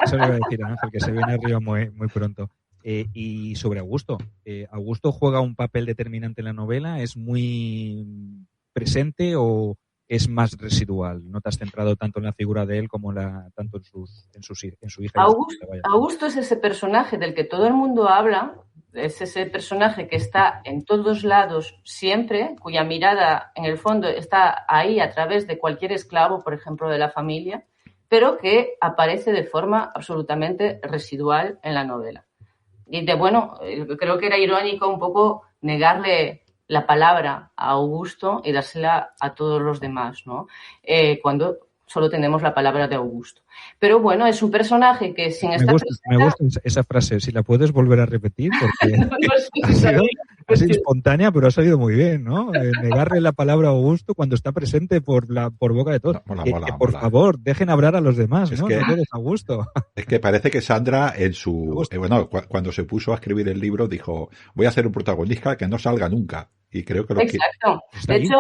Eso le iba a decir a Ángel, que se viene arriba muy pronto. Y sobre Augusto. ¿Augusto juega un papel determinante en la novela? ¿Es muy presente o es más residual? ¿No te has centrado tanto en la figura de él como tanto en su hija? Augusto es ese personaje del que todo el mundo habla. Es ese personaje que está en todos lados siempre, cuya mirada en el fondo está ahí a través de cualquier esclavo, por ejemplo, de la familia, pero que aparece de forma absolutamente residual en la novela. Y creo que era irónico un poco negarle la palabra a Augusto y dársela a todos los demás, ¿no? Cuando solo tenemos la palabra de Augusto. Pero bueno, es un personaje que sin estar me gusta esa frase, si la puedes volver a repetir, porque ha sido espontánea, pero ha salido muy bien, ¿no? Negarle la palabra a Augusto cuando está presente por boca de todos. Por favor, dejen hablar a los demás, ¿no? No eres Augusto. Es que parece que Sandra cuando se puso a escribir el libro dijo, voy a hacer un protagonista que no salga nunca. Y creo que Exacto. De hecho,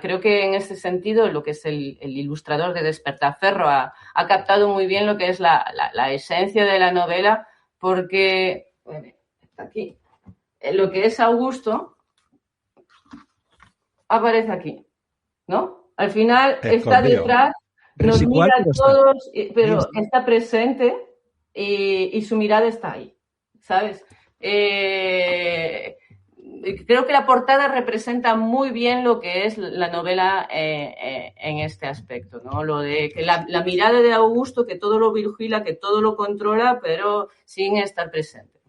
creo que en este sentido, lo que es el ilustrador de Despertaferro ha captado muy bien lo que es la esencia de la novela, porque está aquí. Lo que es Augusto aparece aquí, ¿no? Al final está detrás, nos mira a todos, pero está presente y su mirada está ahí, ¿sabes? Creo que la portada representa muy bien lo que es la novela en este aspecto, ¿no? Lo de que la mirada de Augusto, que todo lo vigila, que todo lo controla, pero sin estar presente.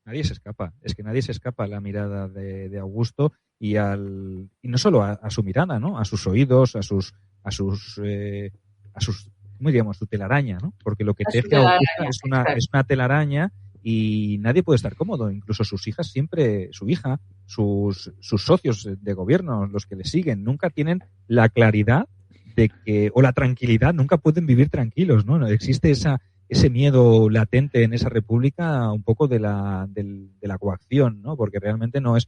Nadie se escapa, es que nadie se escapa a la mirada de Augusto y no solo a su mirada, ¿no? A sus oídos, a sus ¿cómo diríamos? Su telaraña, ¿no? Porque lo que teje Augusto es una telaraña. Y nadie puede estar cómodo, incluso sus hijas sus socios de gobierno, los que le siguen, nunca tienen la claridad o la tranquilidad, nunca pueden vivir tranquilos, ¿no? Existe ese miedo latente en esa república, un poco de la coacción, ¿no? Porque realmente no es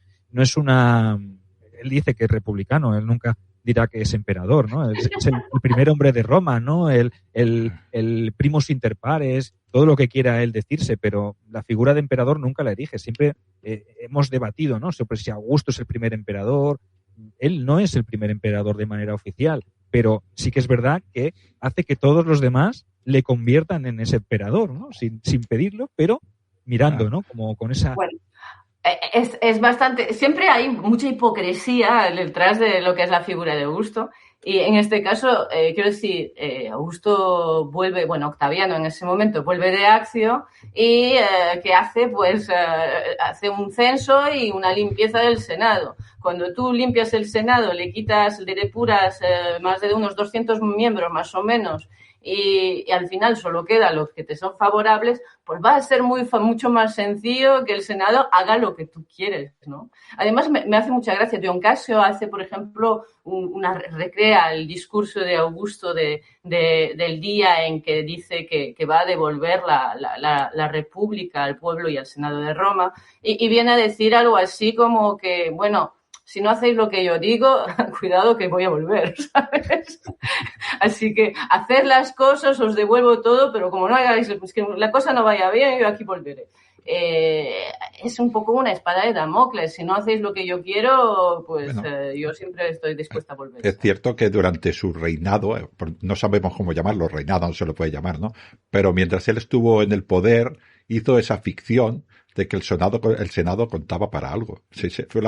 él dice que es republicano, él nunca dirá que es emperador, ¿no? Es el primer hombre de Roma, ¿no? El primus inter pares, todo lo que quiera él decirse, pero la figura de emperador nunca la erige. Siempre hemos debatido, ¿no? Sobre si Augusto es el primer emperador. Él no es el primer emperador de manera oficial, pero sí que es verdad que hace que todos los demás le conviertan en ese emperador, ¿no? Sin pedirlo, pero mirando, ¿no? Como con esa... Bueno. Es bastante... Siempre hay mucha hipocresía detrás de lo que es la figura de Augusto. Y en este caso, quiero decir, Augusto vuelve, Octaviano en ese momento vuelve de Accio y ¿qué hace? Pues hace un censo y una limpieza del Senado. Cuando tú limpias el Senado, le depuras más de unos 200 miembros más o menos, y al final solo quedan los que te son favorables, pues va a ser mucho más sencillo que el Senado haga lo que tú quieres, ¿no? Además, me hace mucha gracia. John Casio hace, por ejemplo, recrea el discurso de Augusto del día en que dice que va a devolver la República al pueblo y al Senado de Roma, y viene a decir algo así como que, bueno, si no hacéis lo que yo digo, cuidado que voy a volver, ¿sabes? Así que haced las cosas, os devuelvo todo, pero como no hagáis, pues que la cosa no vaya bien, yo aquí volveré. Es un poco una espada de Damocles. Si no hacéis lo que yo quiero, pues bueno, yo siempre estoy dispuesta a volver. Es cierto que durante su reinado, no sabemos cómo llamarlo, reinado no se lo puede llamar, ¿no? Pero mientras él estuvo en el poder, hizo esa ficción de que el Senado contaba para algo. Sí, fue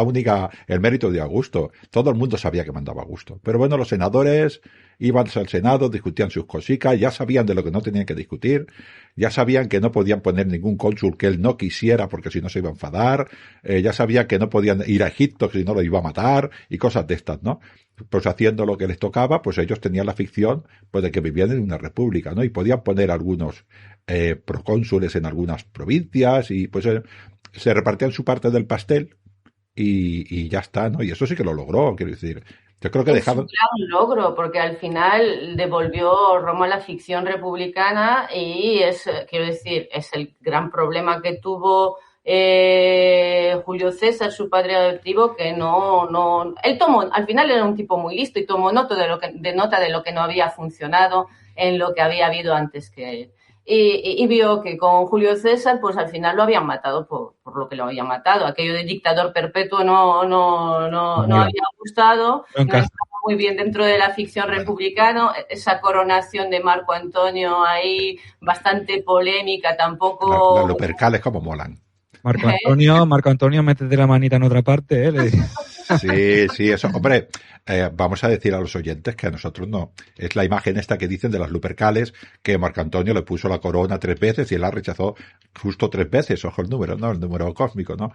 el mérito de Augusto. Todo el mundo sabía que mandaba Augusto. Pero bueno, los senadores iban al Senado, discutían sus cositas, ya sabían de lo que no tenían que discutir, ya sabían que no podían poner ningún cónsul que él no quisiera porque si no se iba a enfadar, ya sabían que no podían ir a Egipto si no lo iba a matar y cosas de estas, ¿no? Pues haciendo lo que les tocaba, pues ellos tenían la ficción pues de que vivían en una república, ¿no? Y podían poner algunos procónsules en algunas provincias y pues se repartían su parte del pastel y ya está, ¿no? Y eso sí que lo logró, quiero decir. Yo creo que dejaron... Es un gran logro, porque al final devolvió Roma a la ficción republicana y quiero decir, es el gran problema que tuvo Julio César, su padre adoptivo, que él al final era un tipo muy listo y tomó nota de lo que no había funcionado en lo que había habido antes que él. Y vio que con Julio César, pues al final lo habían matado por lo que lo habían matado. Aquello de dictador perpetuo no había gustado, no estaba muy bien dentro de la ficción republicana. Esa coronación de Marco Antonio ahí, bastante polémica, tampoco... Las Lupercales como molan. Marco Antonio, métete la manita en otra parte, ¿eh? Sí, eso. Hombre, vamos a decir a los oyentes que a nosotros no. Es la imagen esta que dicen de las Lupercales, que Marco Antonio le puso la corona 3 veces y él la rechazó justo 3 veces. Ojo el número, ¿no? El número cósmico, ¿no?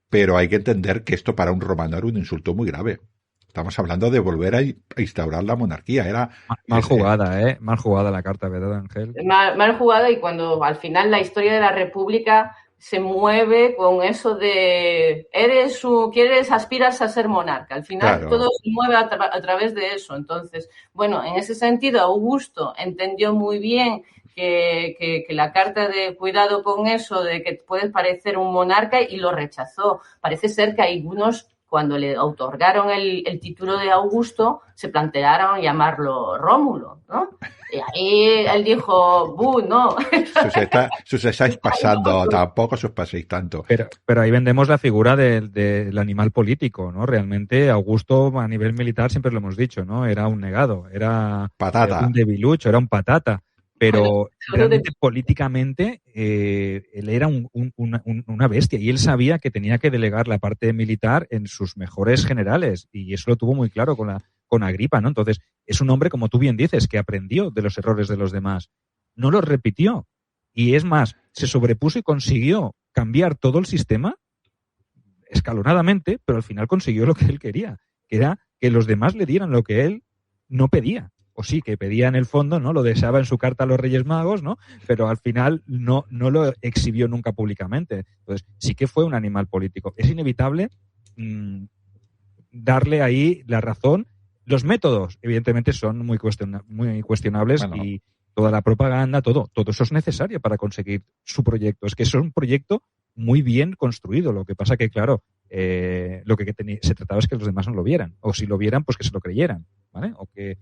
Pero hay que entender que esto para un romano era un insulto muy grave. Estamos hablando de volver a instaurar la monarquía. Era mal jugada, mal jugada la carta, ¿verdad, Ángel? Mal jugada, y cuando al final la historia de la República se mueve con eso de aspiras a ser monarca. Al final claro, todo se mueve a través de eso. Entonces, bueno, en ese sentido Augusto entendió muy bien que la carta de cuidado con eso de que puedes parecer un monarca, y lo rechazó. Parece ser que algunos, cuando le otorgaron el título de Augusto, se plantearon llamarlo Rómulo, ¿no? Y ahí él dijo, no. Sus estáis pasando, tampoco os paséis tanto. Pero ahí vendemos la figura del animal político, ¿no? Realmente Augusto a nivel militar, siempre lo hemos dicho, ¿no? Era un negado, era un debilucho, era un patata. Pero realmente políticamente él era una bestia, y él sabía que tenía que delegar la parte militar en sus mejores generales, y eso lo tuvo muy claro con Agripa, ¿no? Entonces, es un hombre, como tú bien dices, que aprendió de los errores de los demás, no los repitió, y es más, se sobrepuso y consiguió cambiar todo el sistema escalonadamente, pero al final consiguió lo que él quería, que era que los demás le dieran lo que él no pedía. O sí, que pedía en el fondo, ¿no? Lo deseaba en su carta a los Reyes Magos, ¿no? Pero al final no lo exhibió nunca públicamente. Entonces, sí que fue un animal político. Es inevitable darle ahí la razón. Los métodos, evidentemente, son muy cuestionables, bueno, y toda la propaganda, todo eso es necesario para conseguir su proyecto. Es que eso es un proyecto muy bien construido. Lo que pasa que, claro, lo que se trataba es que los demás no lo vieran. O si lo vieran, pues que se lo creyeran, ¿vale? O que...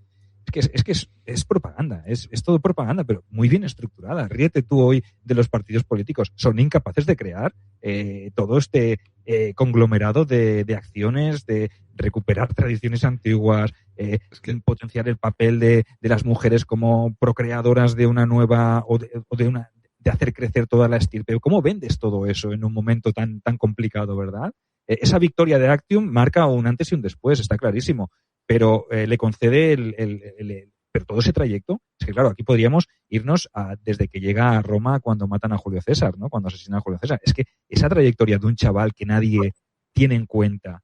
Es propaganda, es todo propaganda, pero muy bien estructurada. Ríete tú hoy de los partidos políticos. Son incapaces de crear todo este conglomerado de acciones, de recuperar tradiciones antiguas, potenciar el papel de las mujeres como procreadoras de una nueva de hacer crecer toda la estirpe. ¿Cómo vendes todo eso en un momento tan complicado, verdad? Esa victoria de Actium marca un antes y un después, está clarísimo. Pero le concede pero todo ese trayecto, es que claro, aquí podríamos irnos desde que llega a Roma cuando matan a Julio César, ¿no? Cuando asesinan a Julio César. Es que esa trayectoria de un chaval que nadie tiene en cuenta,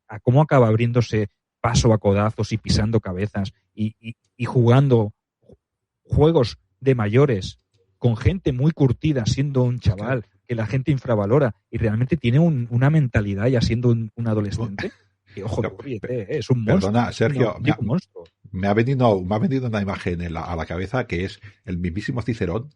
a cómo acaba abriéndose paso a codazos y pisando cabezas y jugando juegos de mayores con gente muy curtida siendo un chaval que la gente infravalora y realmente tiene una mentalidad ya siendo un adolescente. Que, ojo, es un monstruo. Perdona, Sergio, un monstruo. Me ha venido una imagen a la cabeza que es el mismísimo Cicerón,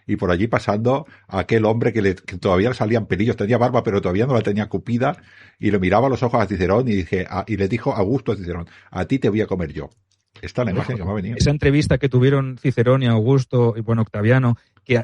y por allí pasando a aquel hombre que todavía le salían pelillos, tenía barba pero todavía no la tenía cupida, y le miraba a los ojos a Cicerón y le dijo Augusto a Cicerón: a ti te voy a comer yo. Esta es la imagen que me ha venido. Esa entrevista que tuvieron Cicerón y Augusto y Octaviano, que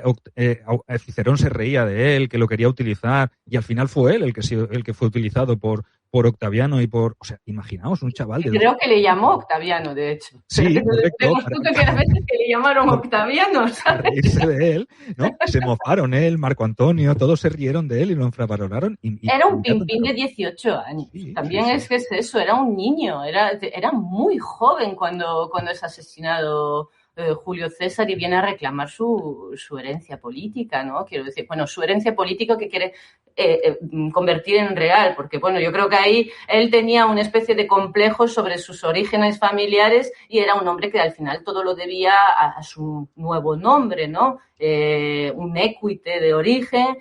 Cicerón se reía de él, que lo quería utilizar, y al final fue él el que fue utilizado por Octaviano y o sea, imaginaos, un chaval de... Creo que le llamó Octaviano, de hecho. Sí, correcto. Que a veces que le llamaron Octaviano, ¿sabes? Para reírse de él, ¿no? Se mofaron él, Marco Antonio, todos se rieron de él y lo infravaloraron. Era un pimpín de 18 años. Sí, también sí. Es que es eso, era un niño, era muy joven cuando es asesinado Julio César y viene a reclamar su herencia política, ¿no? Quiero decir, bueno, su herencia política que quiere convertir en real, porque, bueno, yo creo que ahí él tenía una especie de complejo sobre sus orígenes familiares y era un hombre que al final todo lo debía a su nuevo nombre, ¿no? Un equite de origen,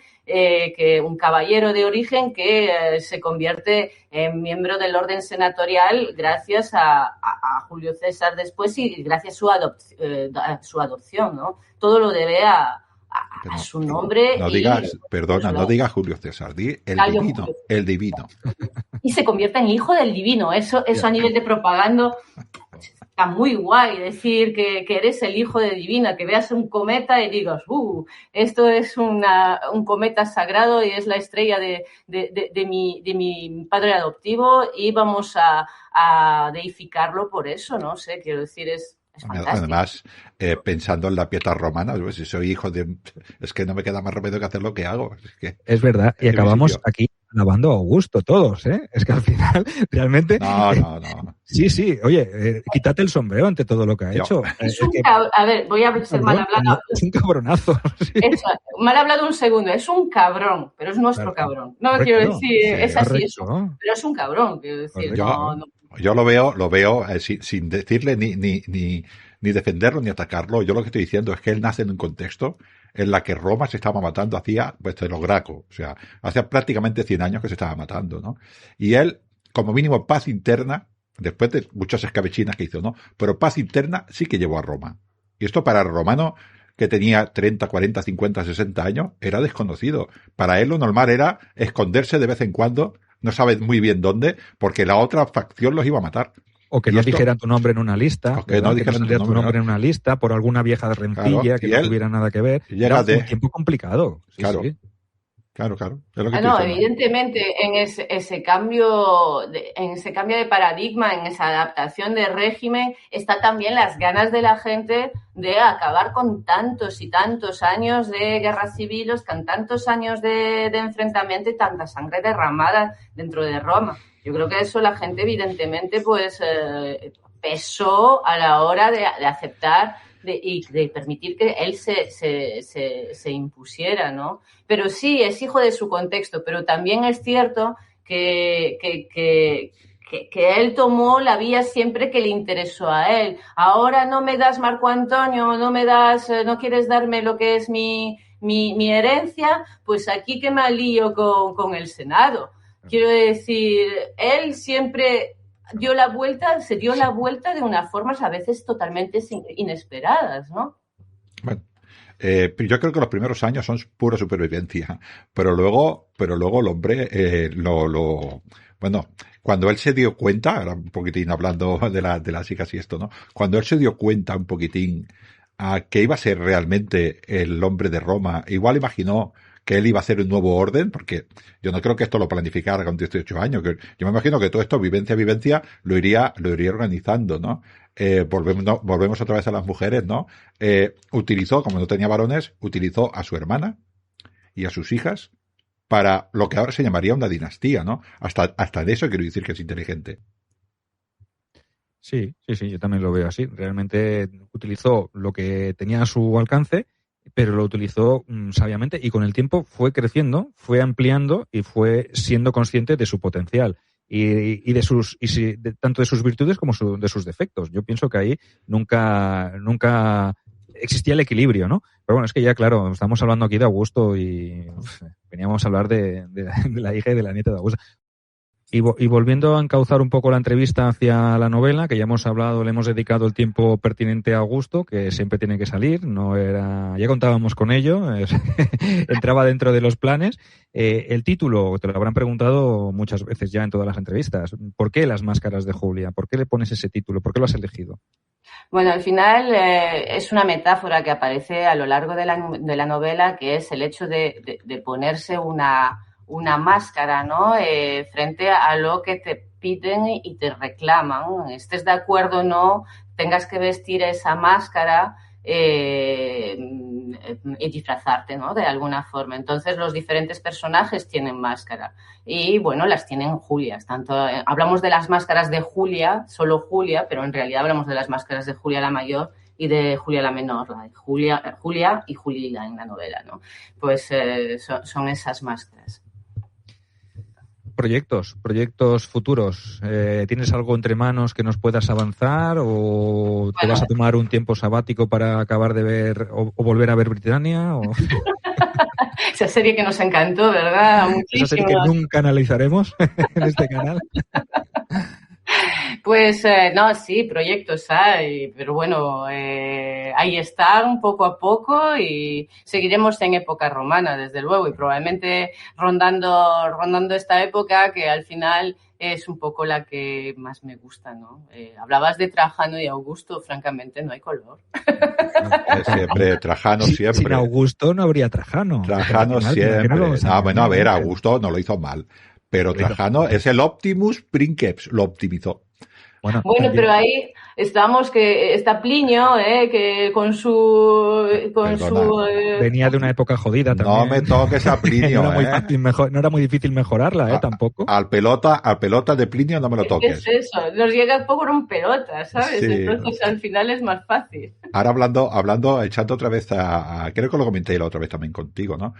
un caballero de origen que se convierte en miembro del orden senatorial gracias a Julio César después y gracias a su adopción, ¿no? Todo lo debe a su nombre. No digas Julio César, di el divino. Y se convierte en hijo del divino. Eso a nivel de propaganda está muy guay, decir que eres el hijo del divino, que veas un cometa y digas, esto es un cometa sagrado y es la estrella de mi padre adoptivo y vamos a deificarlo por eso, ¿no? sé, quiero decir, es fantástico. Además, pensando en la pieta romana, pues, si soy hijo de... Es que no me queda más remedio que hacer lo que hago. Es verdad, y acabamos aquí alabando a Augusto todos, ¿eh? Es que al final, realmente... No. Sí, oye, quítate el sombrero ante todo lo que ha hecho. A ver, voy a ser mal hablado. Es un cabronazo. Sí. Mal hablado un segundo, es un cabrón, pero es nuestro cabrón. No, correcto, quiero decir, es así, pero es un cabrón, quiero decir, Yo lo veo sin decirle ni defenderlo ni atacarlo. Yo lo que estoy diciendo es que él nace en un contexto en la que Roma se estaba matando hacía, pues, de los Graco. O sea, hace prácticamente 100 años que se estaba matando, ¿no? Y él, como mínimo, paz interna, después de muchas escabechinas que hizo, ¿no? Pero paz interna sí que llevó a Roma. Y esto para el romano, que tenía 30, 40, 50, 60 años, era desconocido. Para él lo normal era esconderse de vez en cuando, no sabe muy bien dónde, porque la otra facción los iba a matar. O que no dijeran tu nombre en una lista. O que no dijeran tu nombre en una lista por alguna vieja rencilla que no tuviera nada que ver. Era un tiempo complicado. Claro. Sí. Claro. Es lo que evidentemente en ese cambio de paradigma, en esa adaptación de régimen, está también las ganas de la gente de acabar con tantos y tantos años de guerras civiles, con tantos años de enfrentamiento y tanta sangre derramada dentro de Roma. Yo creo que eso la gente evidentemente pues pesó a la hora de aceptar y de permitir que él se impusiera, ¿no? Pero sí, es hijo de su contexto, pero también es cierto que él tomó la vía siempre que le interesó a él. Ahora no me das Marco Antonio, no quieres darme lo que es mi herencia, pues aquí que me alío con el Senado. Quiero decir, él siempre se dio la vuelta de unas formas a veces totalmente inesperadas, ¿no? Bueno, yo creo que los primeros años son pura supervivencia, pero luego el hombre bueno, cuando él se dio cuenta, ahora un poquitín hablando de las hijas y esto, ¿no? Cuando él se dio cuenta un poquitín a que iba a ser realmente el hombre de Roma, igual imaginó que él iba a hacer un nuevo orden, porque yo no creo que esto lo planificara con 18 años. Yo me imagino que todo esto, vivencia, lo iría organizando, ¿no? Volvemos otra vez a las mujeres, ¿no? Utilizó, como no tenía varones, utilizó a su hermana y a sus hijas para lo que ahora se llamaría una dinastía, ¿no? Hasta de eso quiero decir que es inteligente. Sí, yo también lo veo así. Realmente utilizó lo que tenía a su alcance, pero lo utilizó sabiamente y con el tiempo fue creciendo, fue ampliando y fue siendo consciente de su potencial. tanto de sus virtudes como de sus defectos. Yo pienso que ahí nunca existía el equilibrio, ¿no? Pero bueno, es que ya, claro, estamos hablando aquí de Augusto y veníamos a hablar de la hija y de la nieta de Augusto. Y volviendo a encauzar un poco la entrevista hacia la novela, que ya hemos hablado, le hemos dedicado el tiempo pertinente a Augusto, que siempre tiene que salir, ya contábamos con ello, entraba dentro de los planes. El título, te lo habrán preguntado muchas veces ya en todas las entrevistas. ¿Por qué Las máscaras de Julia? ¿Por qué le pones ese título? ¿Por qué lo has elegido? Bueno, al final es una metáfora que aparece a lo largo de la novela, que es el hecho de ponerse una máscara, ¿no? Frente a lo que te piden y te reclaman. Estés de acuerdo o no, tengas que vestir esa máscara y disfrazarte, ¿no? De alguna forma. Entonces, los diferentes personajes tienen máscara. Y, bueno, las tienen Julias. Hablamos de las máscaras de Julia, solo Julia, pero en realidad hablamos de las máscaras de Julia la mayor y de Julia la menor, la de Julia y Julila en la novela, ¿no? Pues son esas máscaras. Proyectos futuros. ¿Tienes algo entre manos que nos puedas avanzar o te vas a tomar un tiempo sabático para acabar de ver o volver a ver Britannia? Esa serie que nos encantó, ¿verdad? Muchísimo. Esa serie que nunca analizaremos en este canal. Pues no, sí, proyectos hay, pero bueno, ahí están poco a poco y seguiremos en época romana, desde luego, y probablemente rondando esta época que al final es un poco la que más me gusta, ¿no? Hablabas de Trajano y Augusto, francamente no hay color. Siempre, Trajano siempre. Sin Augusto no habría Trajano. Trajano siempre. Bueno, a ver, Augusto no lo hizo mal. Pero Trajano es el Optimus Princeps, lo optimizó. Bueno, pero ahí estamos que está Plinio, que con su venía de una época jodida también. No me toques a Plinio, no era muy difícil mejorarla, tampoco. Al pelota de Plinio no me lo toques. ¿Qué es eso? Nos llega poco en pelota, ¿sabes? Sí. Entonces al final es más fácil. Ahora hablando, echando otra vez creo que lo comenté la otra vez también contigo, ¿no?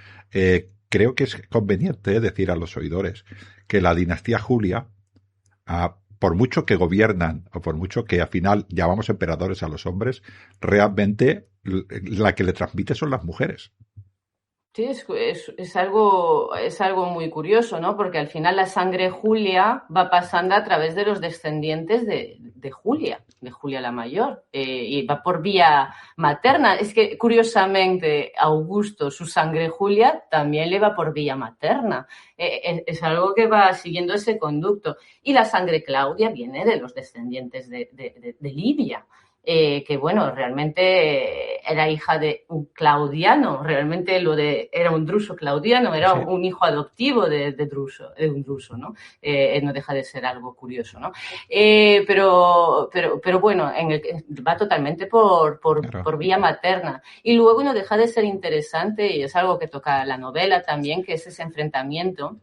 Creo que es conveniente decir a los oidores que la dinastía Julia, por mucho que gobiernan o por mucho que al final llamamos emperadores a los hombres, realmente la que le transmite son las mujeres. Sí, es algo muy curioso, ¿no? Porque al final la sangre Julia va pasando a través de los descendientes de Julia la mayor, y va por vía materna. Es que, curiosamente, Augusto, su sangre Julia, también le va por vía materna. Es algo que va siguiendo ese conducto. Y la sangre Claudia viene de los descendientes de Livia. Que bueno, realmente era hija de un claudiano, realmente era un druso claudiano, era un hijo adoptivo de un druso, ¿no? No deja de ser algo curioso, ¿no? Pero bueno, va totalmente por vía materna. Y luego no deja de ser interesante, y es algo que toca la novela también, que es ese enfrentamiento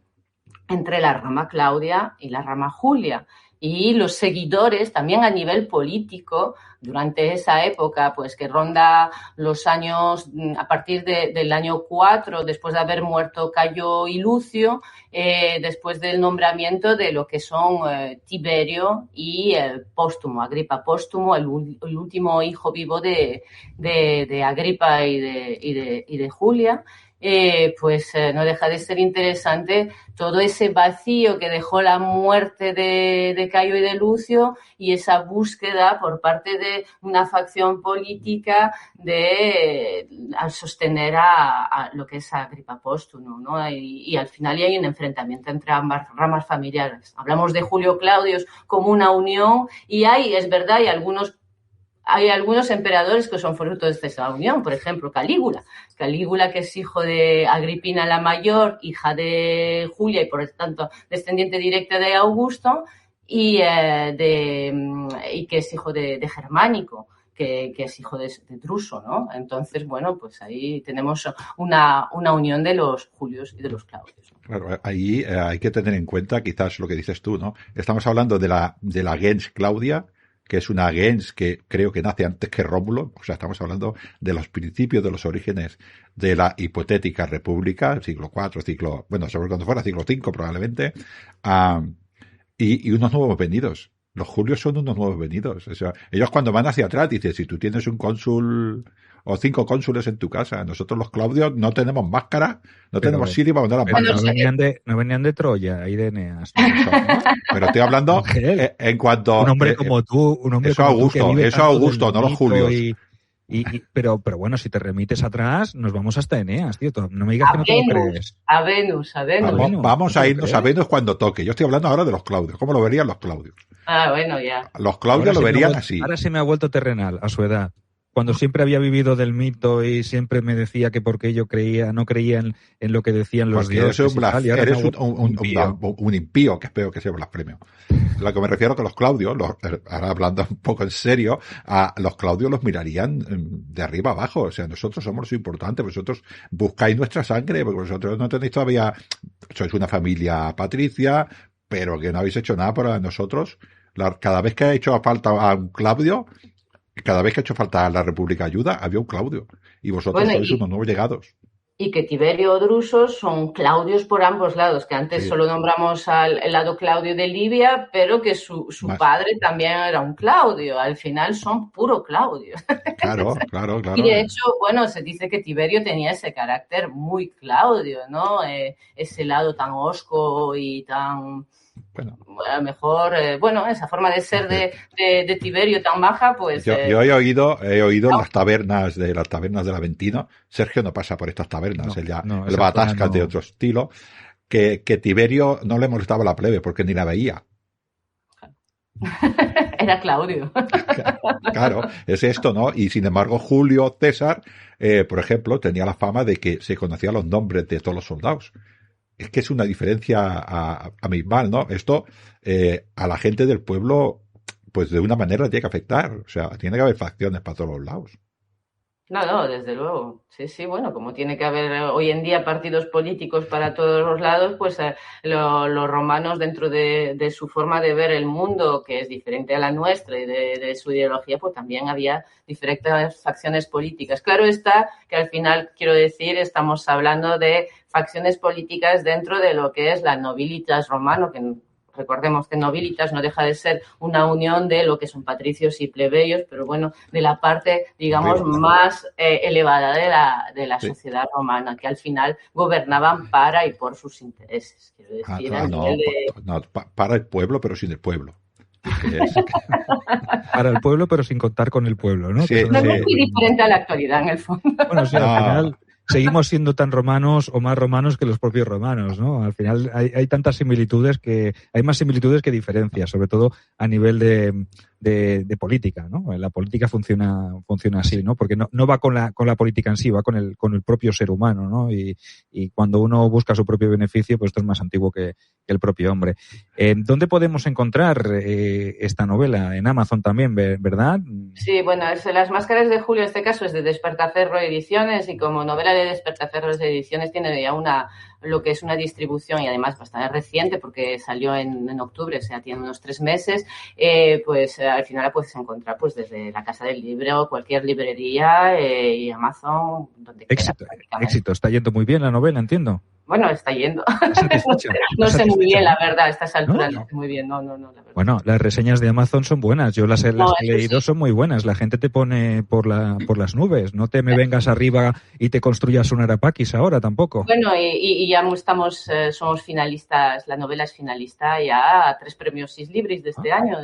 entre la rama Claudia y la rama Julia. Y los seguidores, también a nivel político, durante esa época, pues que ronda los años, a partir del año 4, después de haber muerto Cayo y Lucio, después del nombramiento de lo que son Tiberio y Póstumo, Agripa Póstumo, el último hijo vivo de Agripa y de Julia. Pues no deja de ser interesante todo ese vacío que dejó la muerte de Cayo y de Lucio y esa búsqueda por parte de una facción política al sostener a lo que es Agripa Póstumo, ¿no? Y al final hay un enfrentamiento entre ambas ramas familiares. Hablamos de Julio Claudius como una unión y es verdad, hay algunos emperadores que son fruto de esta unión, por ejemplo, Calígula, que es hijo de Agripina la Mayor, hija de Julia y por lo tanto descendiente directa de Augusto, y que es hijo de Germánico, que es hijo de Druso, ¿no? Entonces, bueno, pues ahí tenemos una unión de los Julios y de los Claudios. Claro, ahí hay que tener en cuenta quizás lo que dices tú, ¿no? Estamos hablando de la gens Claudia, que es una gens que creo que nace antes que Rómulo, o sea, estamos hablando de los principios, de los orígenes de la hipotética república, siglo IV, sobre cuando fuera siglo V probablemente, y unos nuevos venidos. Los Julios son unos nuevos venidos. O sea, ellos cuando van hacia atrás dicen, si tú tienes un cónsul o 5 cónsules en tu casa, nosotros los Claudios no tenemos máscara, no tenemos sitio para mandar las Pero máscaras. no venían de Troya y de Eneas. Pero estoy hablando en cuanto... Un hombre como tú, un hombre eso como Augusto, tú que vive eso tanto Augusto, del no los mito Julios. Pero bueno, si te remites atrás, nos vamos hasta Eneas, tío. No me digas que no te lo crees. A Venus. Vamos a irnos a Venus cuando toque. Yo estoy hablando ahora de los Claudios. ¿Cómo lo verían los Claudios? Ah, bueno, ya. Los Claudios Ahora lo verían así. Ahora se me ha vuelto terrenal a su edad. Cuando siempre había vivido del mito y siempre me decía que porque yo no creía en lo que decían los porque dioses. Eres un impío, que espero que sea blasfemio. Lo que me refiero que los Claudios, ahora hablando un poco en serio, a los Claudios los mirarían de arriba abajo. O sea, nosotros somos los importantes, vosotros buscáis nuestra sangre, porque vosotros no tenéis todavía, sois una familia patricia, pero que no habéis hecho nada para nosotros. Cada vez que ha hecho falta a un Claudio, cada vez que ha hecho falta a la República ayuda, había un Claudio. Y vosotros sois unos nuevos llegados. Y que Tiberio o Drusos son Claudios por ambos lados, que antes solo nombramos al lado Claudio de Libia, pero que su padre también era un Claudio. Al final son puro Claudio. Claro. Y de hecho, bueno, se dice que Tiberio tenía ese carácter muy Claudio, ¿no? Ese lado tan hosco y tan... Bueno, a lo mejor, esa forma de ser de Tiberio tan baja, pues... Yo he oído en las tabernas del Aventino. Sergio no pasa por estas tabernas, él va a tascas de otro estilo, que Tiberio no le molestaba la plebe porque ni la veía. Era Claudio. Claro, es esto, ¿no? Y sin embargo, Julio César, por ejemplo, tenía la fama de que se conocía los nombres de todos los soldados. Es que es una diferencia abismal, ¿no? Esto a la gente del pueblo, pues de una manera tiene que afectar. O sea, tiene que haber facciones para todos los lados. No, desde luego. Sí, bueno, como tiene que haber hoy en día partidos políticos para todos los lados, pues los romanos, dentro de su forma de ver el mundo, que es diferente a la nuestra y de su ideología, pues también había diferentes facciones políticas. Claro está que al final, quiero decir, estamos hablando de facciones políticas dentro de lo que es la nobilitas romano, que recordemos que nobilitas no deja de ser una unión de lo que son patricios y plebeyos, pero bueno, de la parte, digamos, más elevada de la sociedad romana, que al final gobernaban para y por sus intereses. Quiero decir, para el pueblo, pero sin el pueblo. Para el pueblo, pero sin contar con el pueblo, ¿no? No es muy diferente a la actualidad, en el fondo. Bueno, sí, al final... Seguimos siendo tan romanos o más romanos que los propios romanos, ¿no? Al final hay tantas similitudes hay más similitudes que diferencias, sobre todo a nivel de política, ¿no? La política funciona así, ¿no? Porque no va con la política en sí, va con el propio ser humano, ¿no? Y cuando uno busca su propio beneficio, pues esto es más antiguo que el propio hombre. ¿Dónde podemos encontrar esta novela? En Amazon también, ¿verdad? Sí, bueno, Las Máscaras de Julio, en este caso es de Despertaferro Ediciones, y como novela de Despertaferro Ediciones tiene ya lo que es una distribución y además bastante reciente porque salió en octubre, o sea, tiene unos 3 meses, pues al final la puedes encontrar pues desde la Casa del Libro, cualquier librería y Amazon, donde Éxito, está yendo muy bien la novela, entiendo. Bueno, está yendo. No sé muy bien, la verdad, a estas alturas no sé muy bien, no, la verdad. Bueno, las reseñas de Amazon son buenas, yo las he leído, son muy buenas, la gente te pone por las nubes, no te me vengas arriba y te construyas un Arapaquis ahora tampoco. Bueno, y ya somos finalistas, la novela es finalista ya a 3 premios Sislibrix de este año,